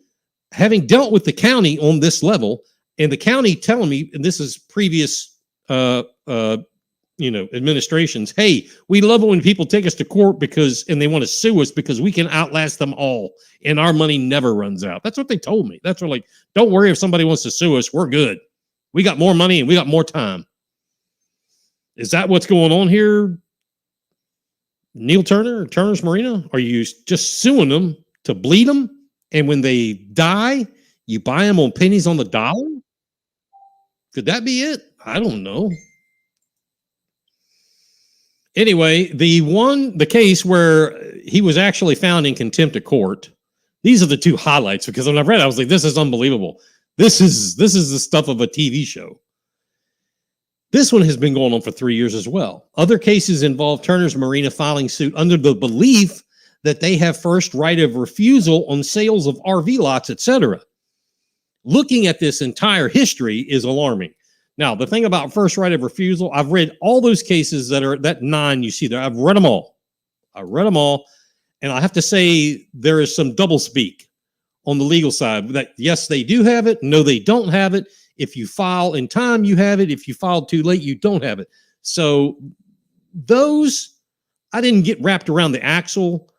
Speaker 1: having dealt with the county on this level, and the county telling me, and this is previous administrations. Hey, we love it when people take us to court and they want to sue us because we can outlast them all and our money never runs out. That's what they told me. That's what, like, don't worry if somebody wants to sue us. We're good. We got more money and we got more time. Is that what's going on here, Neil Turner or Turner's Marina? Are you just suing them to bleed them? And when they die, you buy them on pennies on the dollar? Could that be it? I don't know. Anyway, the case where he was actually found in contempt of court. These are the two highlights, because when I read it, I was like, this is unbelievable. This is the stuff of a TV show. This one has been going on for 3 years as well. Other cases involve Turner's Marina filing suit under the belief that they have first right of refusal on sales of RV lots, etc. Looking at this entire history is alarming. Now, the thing about first right of refusal, I've read all those cases that 9 you see there. I've read them all. And I have to say there is some doublespeak on the legal side. That yes, they do have it. No, they don't have it. If you file in time, you have it. If you file too late, you don't have it. So those, I didn't get wrapped around the axle.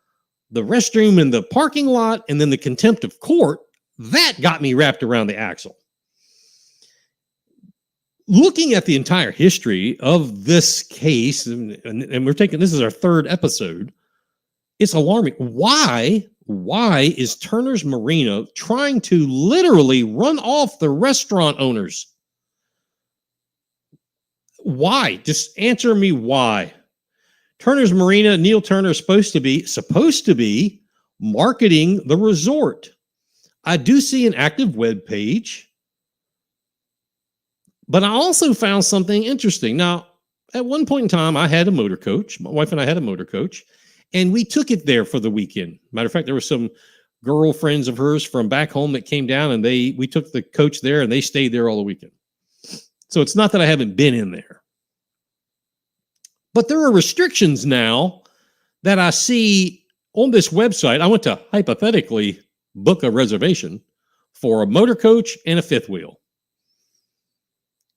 Speaker 1: The restroom in the parking lot and then the contempt of court, that got me wrapped around the axle. Looking at the entire history of this case, and we're taking, this is our 3rd episode, it's alarming. Why is Turner's Marina trying to literally run off the restaurant owners? Why? Just answer me why. Turner's Marina, Neil Turner is supposed to be marketing the resort. I do see an active web page. But I also found something interesting. Now, at one point in time, I had a motor coach. My wife and I had a motor coach, and we took it there for the weekend. Matter of fact, there were some girlfriends of hers from back home that came down, and we took the coach there, and they stayed there all the weekend. So it's not that I haven't been in there. But there are restrictions now that I see on this website. I went to hypothetically book a reservation for a motor coach and a fifth wheel.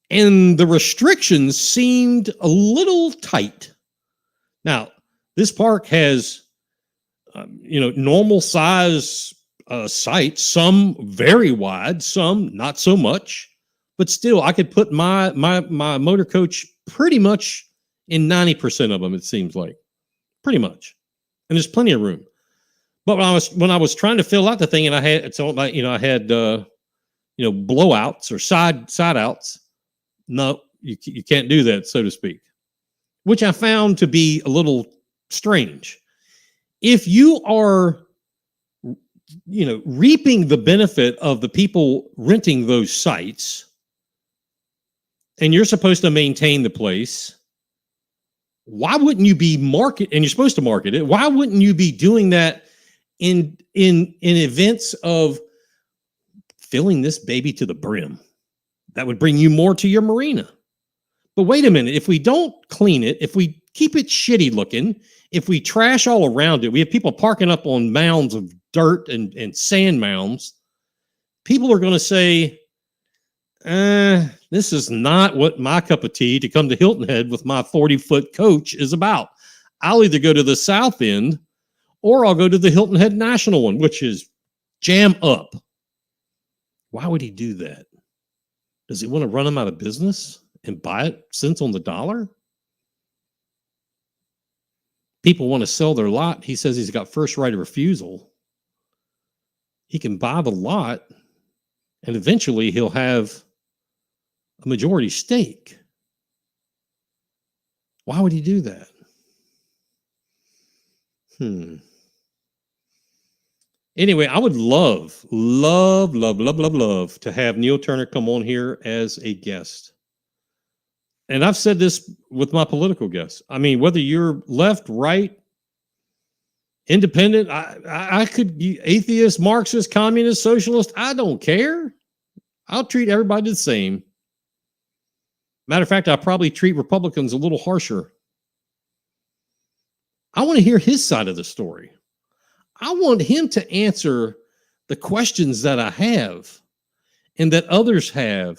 Speaker 1: And the restrictions seemed a little tight. Now, this park has, normal size sites, some very wide, some not so much, but still I could put my motor coach pretty much in 90% of them, it seems like. Pretty much. And there's plenty of room. But when I was trying to fill out the thing and I had blowouts or side outs, no, you can't do that, so to speak, which I found to be a little strange. If you are, reaping the benefit of the people renting those sites, and you're supposed to maintain the place, why wouldn't you be and you're supposed to market it? Why wouldn't you be doing that in events of filling this baby to the brim? That would bring you more to your marina. But wait a minute, if we don't clean it, if we keep it shitty looking, if we trash all around it, we have people parking up on mounds of dirt and sand mounds, people are going to say, this is not what my cup of tea to come to Hilton Head with my 40-foot coach is about. I'll either go to the south end or I'll go to the Hilton Head National one, which is jam up. Why would he do that? Does he want to run them out of business and buy it cents on the dollar? People want to sell their lot. He says he's got first right of refusal. He can buy the lot, and eventually he'll have a majority stake. Why would he do that? Anyway, I would love to have Neil Turner come on here as a guest. And I've said this with my political guests. I mean, whether you're left, right, independent, I could be atheist, Marxist, communist, socialist. I don't care. I'll treat everybody the same. Matter of fact, I probably treat Republicans a little harsher. I want to hear his side of the story. I want him to answer the questions that I have and that others have.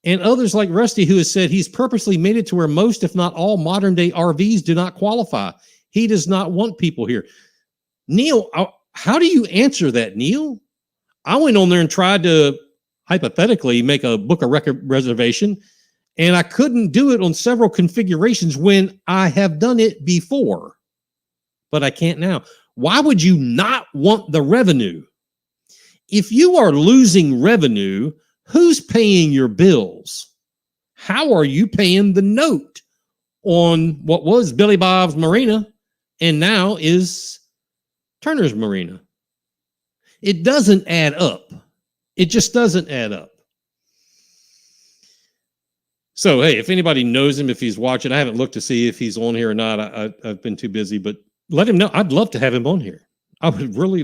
Speaker 1: and others like Rusty, who has said he's purposely made it to where most, if not all, modern day RVs do not qualify. He does not want people here. Neil, how do you answer that, Neil? I went on there and tried to hypothetically make a book a record reservation, and I couldn't do it on several configurations when I have done it before, but I can't now. Why would you not want the revenue? If you are losing revenue, who's paying your bills? How are you paying the note on what was Billy Bob's Marina and now is Turner's Marina? It doesn't add up. It just doesn't add up. So, hey, if anybody knows him, if he's watching, I haven't looked to see if he's on here or not. I've been too busy, but let him know. I'd love to have him on here. I would really,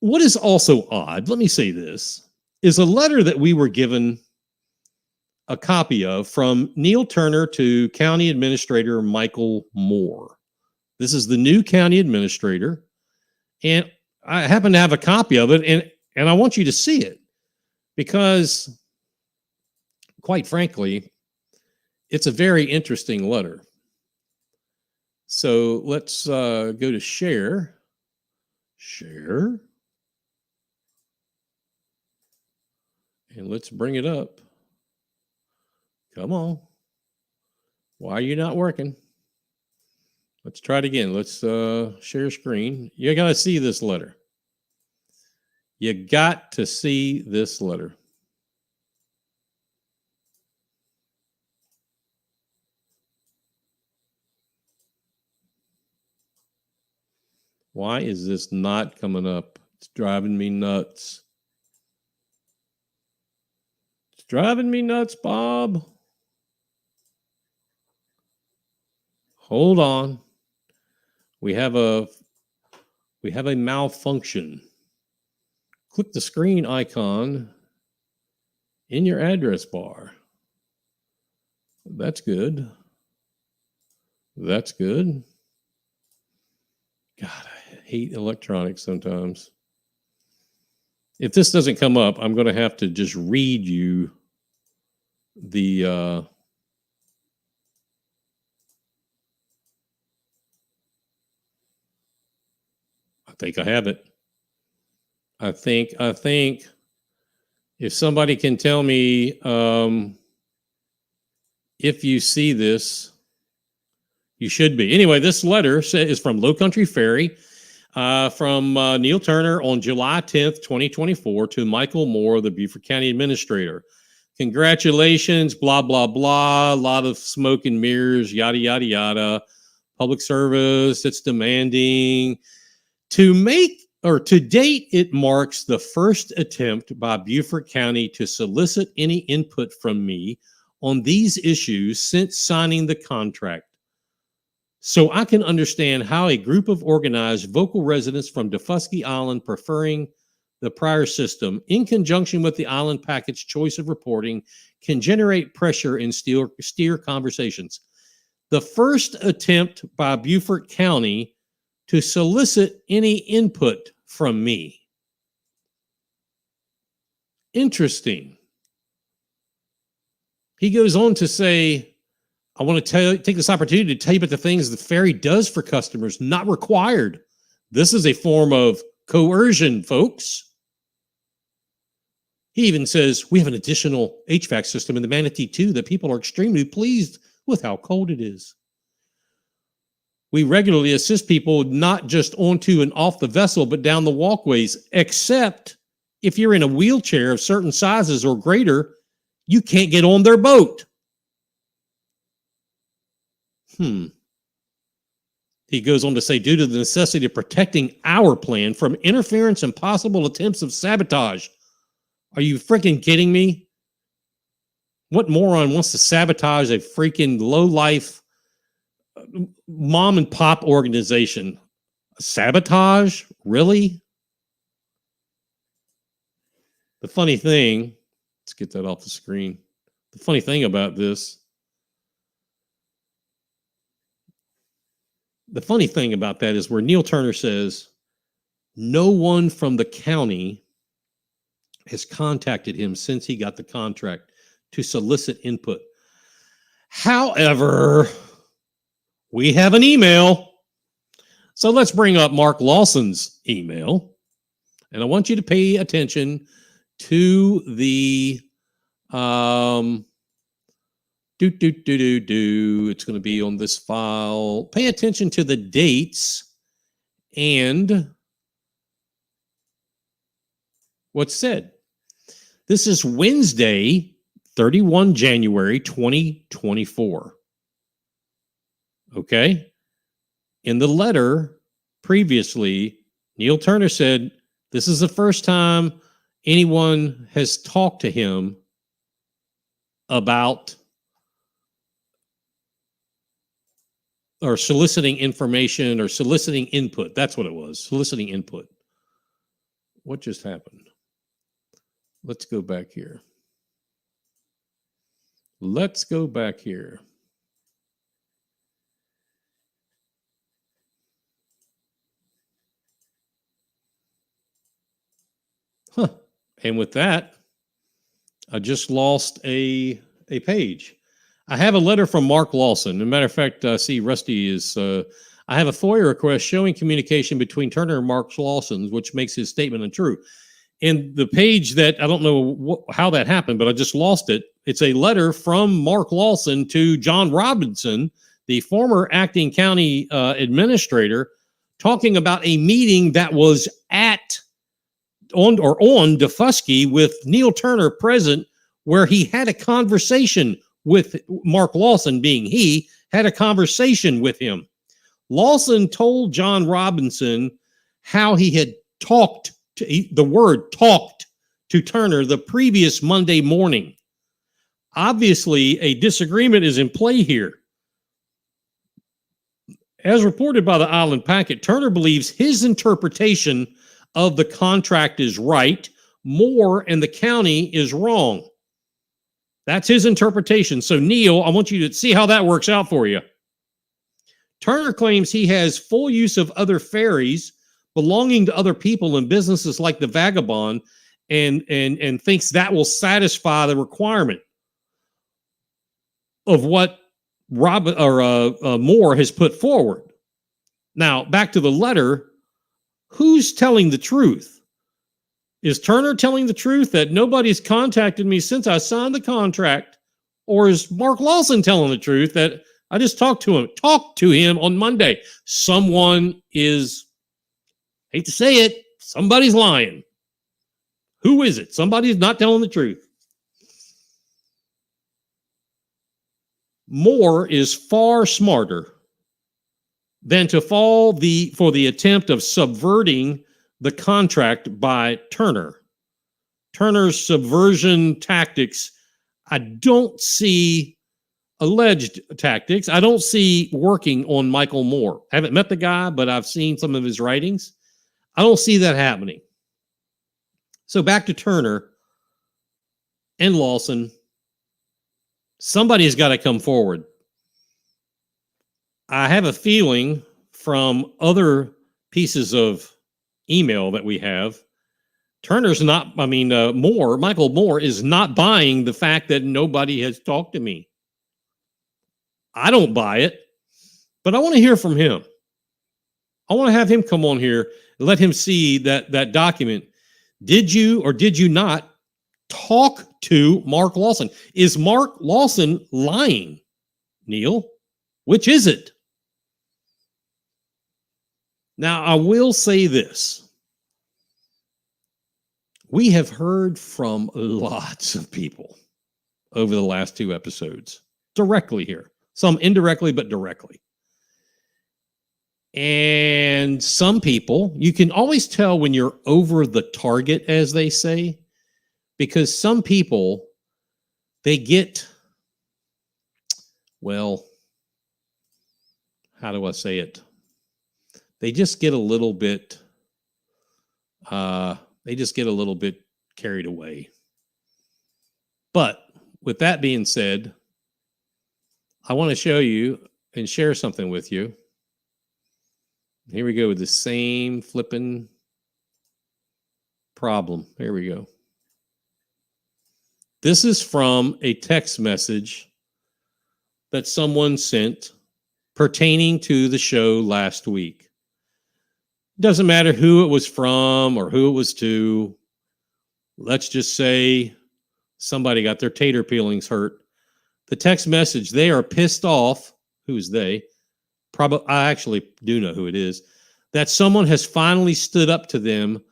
Speaker 1: what is also odd, let me say this, is a letter that we were given a copy of from Neil Turner to County Administrator Michael Moore. This is the new county administrator, and I happen to have a copy of it, and I want you to see it because, quite frankly, it's a very interesting letter. So let's go to share, and let's bring it up. Come on. Why are you not working? Let's try it again. Let's share screen. You got to see this letter. You got to see this letter. Why is this not coming up? It's driving me nuts. It's driving me nuts, Bob. Hold on. We have a malfunction. Click the screen icon in your address bar. That's good. That's good. God, I hate electronics sometimes. If this doesn't come up, I'm going to have to just read you the I think I have it. I think if somebody can tell me if you see this, you should be. Anyway, this letter is from Low Country Ferry from Neil Turner on July 10th, 2024 to Michael Moore, the Beaufort County Administrator. Congratulations, blah, blah, blah. A lot of smoke and mirrors, yada, yada, yada. Public service, it's demanding. To date, it marks the first attempt by Beaufort County to solicit any input from me on these issues since signing the contract. So I can understand how a group of organized vocal residents from Defusky Island preferring the prior system, in conjunction with the island packet's choice of reporting, can generate pressure and steer conversations. The first attempt by Beaufort County to solicit any input from me. Interesting. He goes on to say, I want to take this opportunity to tell you about the things the Ferry does for customers, not required. This is a form of coercion, folks. He even says, we have an additional HVAC system in the Manatee 2 that people are extremely pleased with how cold it is. We regularly assist people not just onto and off the vessel, but down the walkways, except if you're in a wheelchair of certain sizes or greater, you can't get on their boat. He goes on to say, due to the necessity of protecting our plan from interference and possible attempts of sabotage. Are you freaking kidding me? What moron wants to sabotage a freaking low-life mom and pop organization? Sabotage? Really? The funny thing, let's get that off the screen. The funny thing about this, is where Neil Turner says, no one from the county has contacted him since he got the contract to solicit input. However, we have an email. So let's bring up Mark Lawson's email. And I want you to pay attention to the it's going to be on this file. Pay attention to the dates and what's said. This is Wednesday, 31 January 2024. Okay? In the letter previously, Neil Turner said, this is the first time anyone has talked to him about or soliciting information or soliciting input. That's what it was, soliciting input. What just happened? Let's go back here. Let's go back here. Huh. And with that, I just lost a page. I have a letter from Mark Lawson. As a matter of fact, I see Rusty is, I have a FOIA request showing communication between Turner and Mark Lawson, which makes his statement untrue. And the page that, I don't know how that happened, but I just lost it. It's a letter from Mark Lawson to John Robinson, the former acting county administrator, talking about a meeting that was on Defusky with Neil Turner present, where he had a conversation with Mark Lawson, being he, had a conversation with him. Lawson told John Robinson how he had talked to Turner the previous Monday morning. Obviously, a disagreement is in play here. As reported by the Island Packet, Turner believes his interpretation of the contract is right. Moore and the county is wrong. That's his interpretation. So, Neil, I want you to see how that works out for you. Turner claims he has full use of other ferries belonging to other people and businesses like the Vagabond, and thinks that will satisfy the requirement of what Moore has put forward. Now, back to the letter. Who's telling the truth? Is Turner telling the truth that nobody's contacted me since I signed the contract? Or is Mark Lawson telling the truth that I just talked to him on Monday? Someone is, hate to say it, somebody's lying. Who is it? Somebody's not telling the truth. Moore is far smarter than to fall for the attempt of subverting the contract by Turner. Turner's subversion tactics, I don't see alleged tactics. I don't see working on Michael Moore. I haven't met the guy, but I've seen some of his writings. I don't see that happening. So back to Turner and Lawson. Somebody's got to come forward. I have a feeling from other pieces of email that we have, Michael Moore is not buying the fact that nobody has talked to me. I don't buy it, but I want to hear from him. I want to have him come on here and let him see that document. Did you or did you not talk to Mark Lawson? Is Mark Lawson lying, Neil? Which is it? Now, I will say this. We have heard from lots of people over the last two episodes, directly here. Some indirectly, but directly. And some people, you can always tell when you're over the target, as they say, because some people, they get, well, how do I say it? They just get a little bit, carried away. But with that being said, I want to show you and share something with you. Here we go with the same flipping problem. Here we go. This is from a text message that someone sent pertaining to the show last week. Doesn't matter who it was from or who it was to. Let's just say somebody got their tater peelings hurt. The text message, they are pissed off. Who's they? Probably, I actually do know who it is. That someone has finally stood up to them.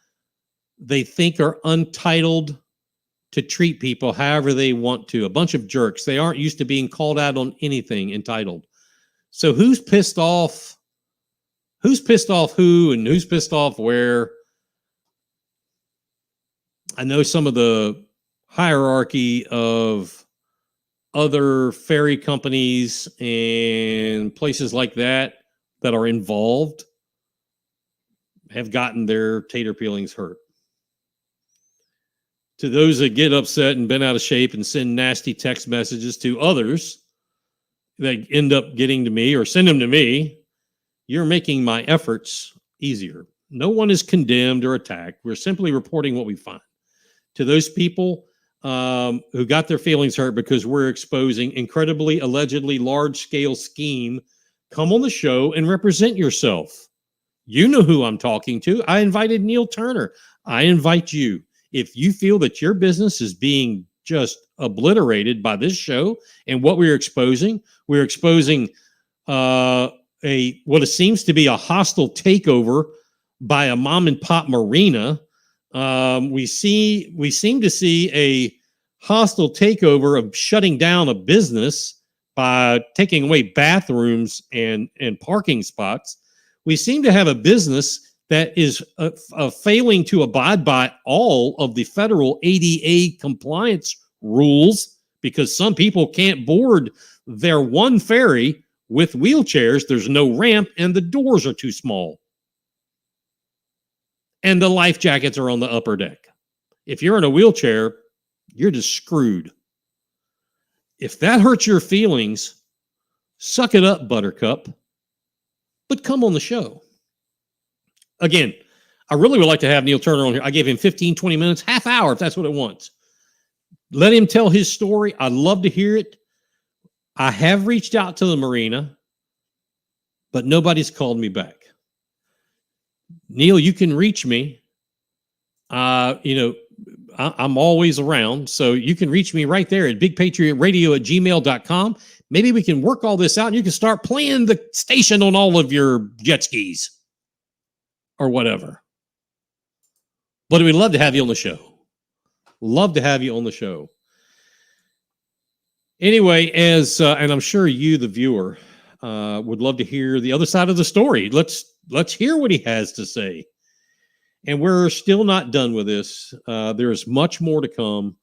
Speaker 1: They think are untitled to treat people however they want to. A bunch of jerks. They aren't used to being called out on anything entitled. So who's pissed off? Who's pissed off who and who's pissed off where? I know some of the hierarchy of other ferry companies and places like that that are involved have gotten their tater peelings hurt. To those that get upset and bent out of shape and send nasty text messages to others that end up getting to me or send them to me, you're making my efforts easier. No one is condemned or attacked. We're simply reporting what we find. To those people who got their feelings hurt because we're exposing incredibly, allegedly large-scale scheme, come on the show and represent yourself. You know who I'm talking to. I invited Neil Turner. I invite you. If you feel that your business is being just obliterated by this show and what we're exposing what it seems to be a hostile takeover by a mom and pop marina. We seem to see a hostile takeover of shutting down a business by taking away bathrooms and parking spots. We seem to have a business that is failing to abide by all of the federal ADA compliance rules because some people can't board their one ferry with wheelchairs. There's no ramp and the doors are too small. And the life jackets are on the upper deck. If you're in a wheelchair, you're just screwed. If that hurts your feelings, suck it up, Buttercup. But come on the show. Again, I really would like to have Neil Turner on here. I gave him 15, 20 minutes, half hour, if that's what it wants. Let him tell his story. I'd love to hear it. I have reached out to the marina, but nobody's called me back. Neil, you can reach me. I'm always around, so you can reach me right there at bigpatriotradio@gmail.com. Maybe we can work all this out and you can start playing the station on all of your jet skis or whatever. But we'd love to have you on the show. Love to have you on the show. Anyway, and I'm sure you, the viewer, would love to hear the other side of the story. Let's hear what he has to say. And we're still not done with this. There is much more to come.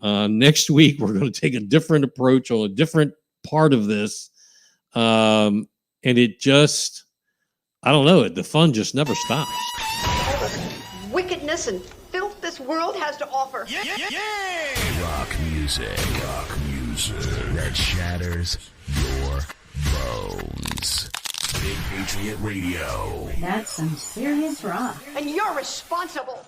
Speaker 1: Next week, we're going to take a different approach on a different part of this. And it just, I don't know, the fun just never stops.
Speaker 8: Wickedness and filth this world has to offer.
Speaker 2: Rock music that shatters your bones. Big Patriot Radio.
Speaker 9: That's some serious rock.
Speaker 8: And you're responsible.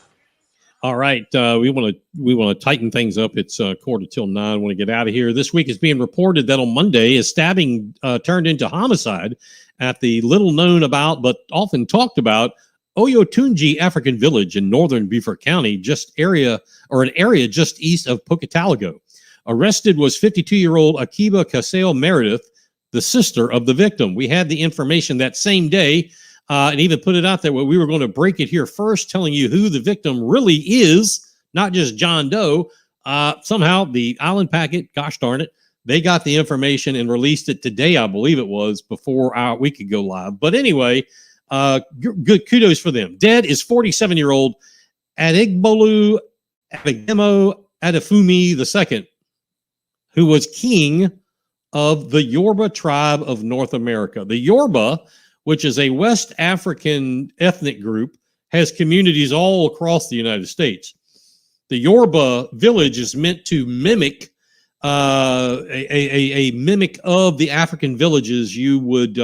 Speaker 1: All right, we want to tighten things up. It's 8:45. I want to get out of here. This week is being reported that on Monday, a stabbing turned into homicide at the little known about but often talked about Oyotunji African Village in northern Beaufort County, an area just east of Pocataligo. Arrested was 52-year-old Akiba Kaseo Meredith, the sister of the victim. We had the information that same day and even put it out there. We were going to break it here first, telling you who the victim really is, not just John Doe. Somehow the Island Packet, gosh darn it, they got the information and released it today, I believe it was, before we could go live. But anyway, good kudos for them. Dead is 47-year-old Adigbolu Abigemo Adefumi II, who was king of the Yoruba tribe of North America. The Yoruba, which is a West African ethnic group, has communities all across the United States. The Yoruba village is meant to mimic a mimic of the African villages you would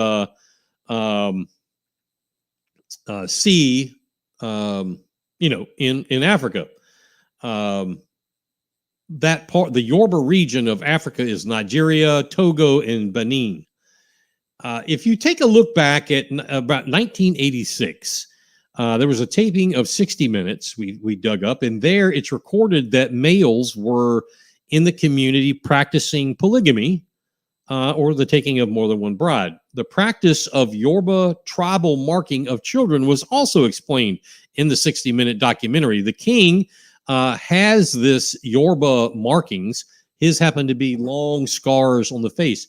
Speaker 1: see, in Africa. that part, the Yoruba region of Africa, is Nigeria, Togo, and Benin. If you take a look back at about 1986, there was a taping of 60 Minutes we dug up, and there it's recorded that males were in the community practicing polygamy, or the taking of more than one bride. The practice of Yoruba tribal marking of children was also explained in the 60-minute documentary. The king has this Yoruba markings. His happen to be long scars on the face.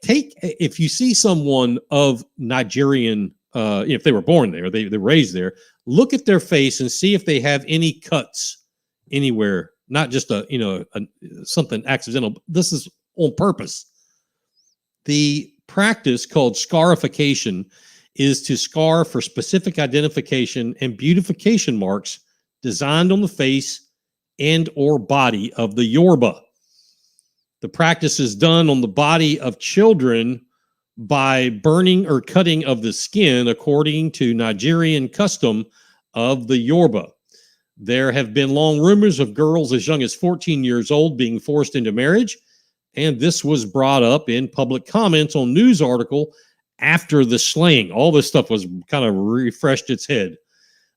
Speaker 1: If you see someone of Nigerian, if they were born there, they raised there, look at their face and see if they have any cuts anywhere, not just something accidental. This is on purpose. The practice called scarification is to scar for specific identification and beautification marks designed on the face and or body of the Yoruba. The practice is done on the body of children by burning or cutting of the skin according to Nigerian custom of the Yoruba. There have been long rumors of girls as young as 14 years old being forced into marriage, and this was brought up in public comments on news article after the slaying. All this stuff was kind of refreshed its head.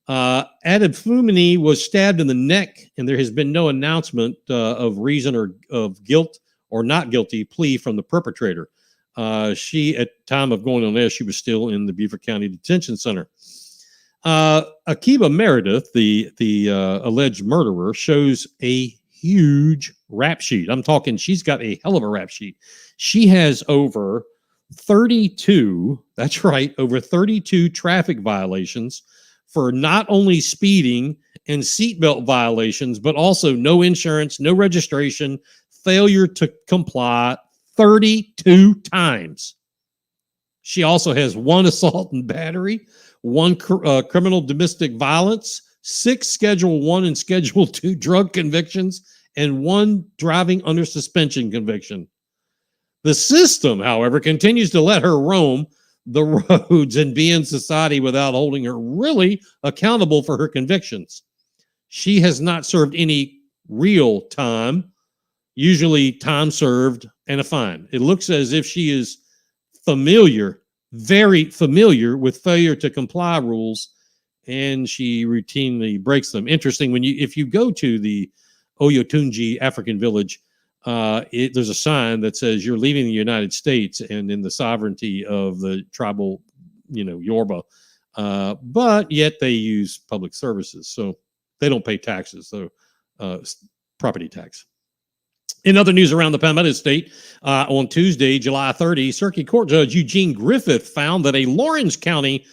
Speaker 1: Adefumini was stabbed in the neck, and there has been no announcement of reason or of guilt or not guilty plea from the perpetrator. She, at time of going on air, she was still in the Beaufort County Detention Center. Akiba Meredith, the alleged murderer, shows a huge rap sheet. I'm talking, she's got a hell of a rap sheet. She has over 32, that's right, over 32 traffic violations for not only speeding and seatbelt violations, but also no insurance, no registration, failure to comply 32 times. She also has 1 assault and battery, 1 criminal domestic violence, 6 Schedule 1 and Schedule 2 drug convictions, and 1 driving under suspension conviction. The system, however, continues to let her roam the roads and be in society without holding her really accountable for her convictions. She has not served any real time, usually time served and a fine. It looks as if she is familiar, very familiar with failure to comply rules, and she routinely breaks them. Interesting, if you go to the Oyotunji African village, there's a sign that says you're leaving the United States and in the sovereignty of the tribal, Yoruba, but yet they use public services, so they don't pay taxes, so property tax. In other news around the Palmetto State, on Tuesday, July 30, Circuit Court Judge Eugene Griffith found that Lawrence County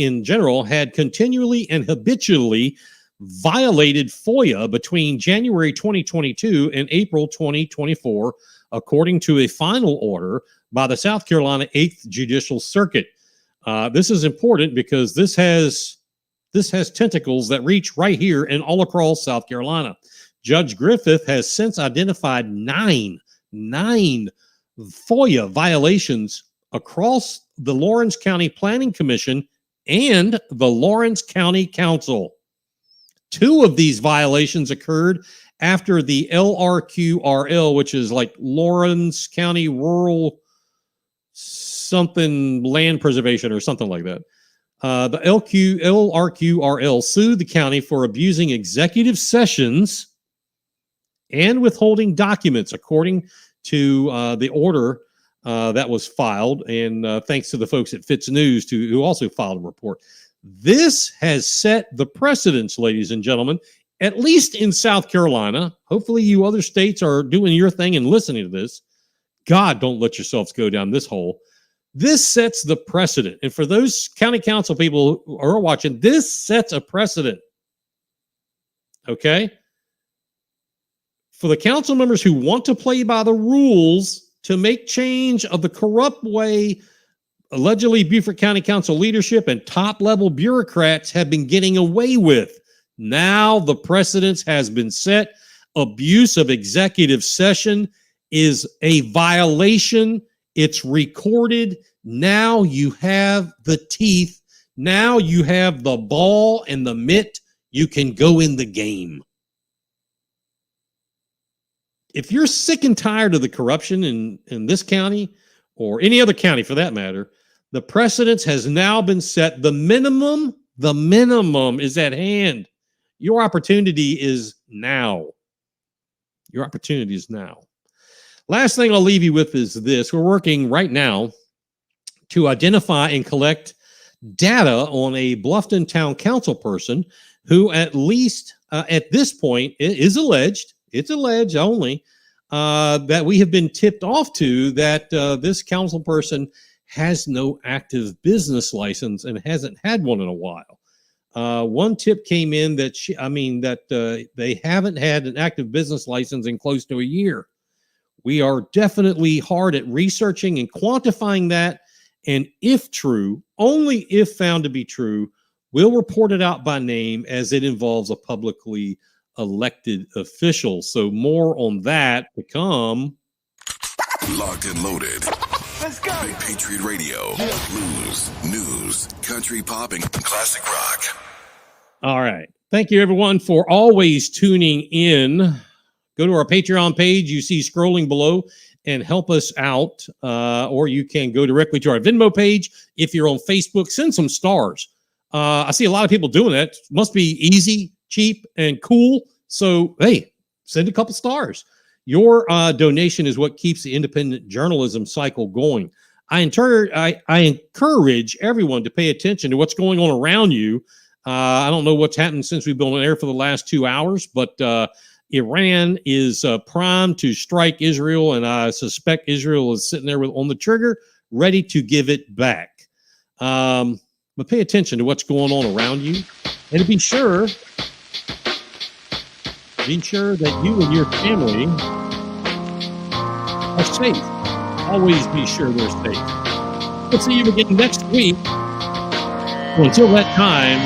Speaker 1: in general had continually and habitually violated FOIA between January 2022 and April 2024, according to a final order by the South Carolina 8th Judicial Circuit. This is important because this has tentacles that reach right here and all across South Carolina. Judge Griffith has since identified nine FOIA violations across the Lawrence County Planning Commission and the Lawrence County Council. 2 of these violations occurred after the LRQRL, which is like Lawrence County Rural something land preservation or something like that. The LRQRL sued the county for abusing executive sessions and withholding documents, according to the order that was filed. And thanks to the folks at Fitz News who also filed a report. This has set the precedence, ladies and gentlemen, at least in South Carolina. Hopefully you other states are doing your thing and listening to this. God, don't let yourselves go down this hole. This sets the precedent. And for those county council people who are watching, this sets a precedent. Okay? For the council members who want to play by the rules to make change of the corrupt way allegedly Beaufort County Council leadership and top-level bureaucrats have been getting away with. Now the precedence has been set. Abuse of executive session is a violation. It's recorded. Now you have the teeth. Now you have the ball and the mitt. you can go in the game. If you're sick and tired of the corruption in this county or any other county for that matter, the precedence has now been set. The minimum is at hand. Your opportunity is now. Your opportunity is now. Last thing I'll leave you with is this. We're working right now to identify and collect data on a Bluffton Town Council person who at least at this point is alleged, it's alleged only, that we have been tipped off to that this council person has no active business license and hasn't had one in a while. One tip came in that they haven't had an active business license in close to a year. We are definitely hard at researching and quantifying that. And if true, only if found to be true, we'll report it out by name as it involves a publicly elected official. So more on that to come.
Speaker 2: Locked and loaded.
Speaker 8: Let's go.
Speaker 2: Big Patriot Radio. Blues, news, country pop, and classic rock.
Speaker 1: All right. Thank you, everyone, for always tuning in. Go to our Patreon page. You see scrolling below and help us out. Or you can go directly to our Venmo page. If you're on Facebook, send some stars. I see a lot of people doing that. Must be easy, cheap, and cool. So, hey, send a couple stars. Your donation is what keeps the independent journalism cycle going. I encourage everyone to pay attention to what's going on around you. I don't know what's happened since we've been on air for the last 2 hours, but Iran is primed to strike Israel, and I suspect Israel is sitting there on the trigger, ready to give it back. But pay attention to what's going on around you, and be sure that you and your family are safe. Always be sure they're safe. We'll see you again next week. Until that time,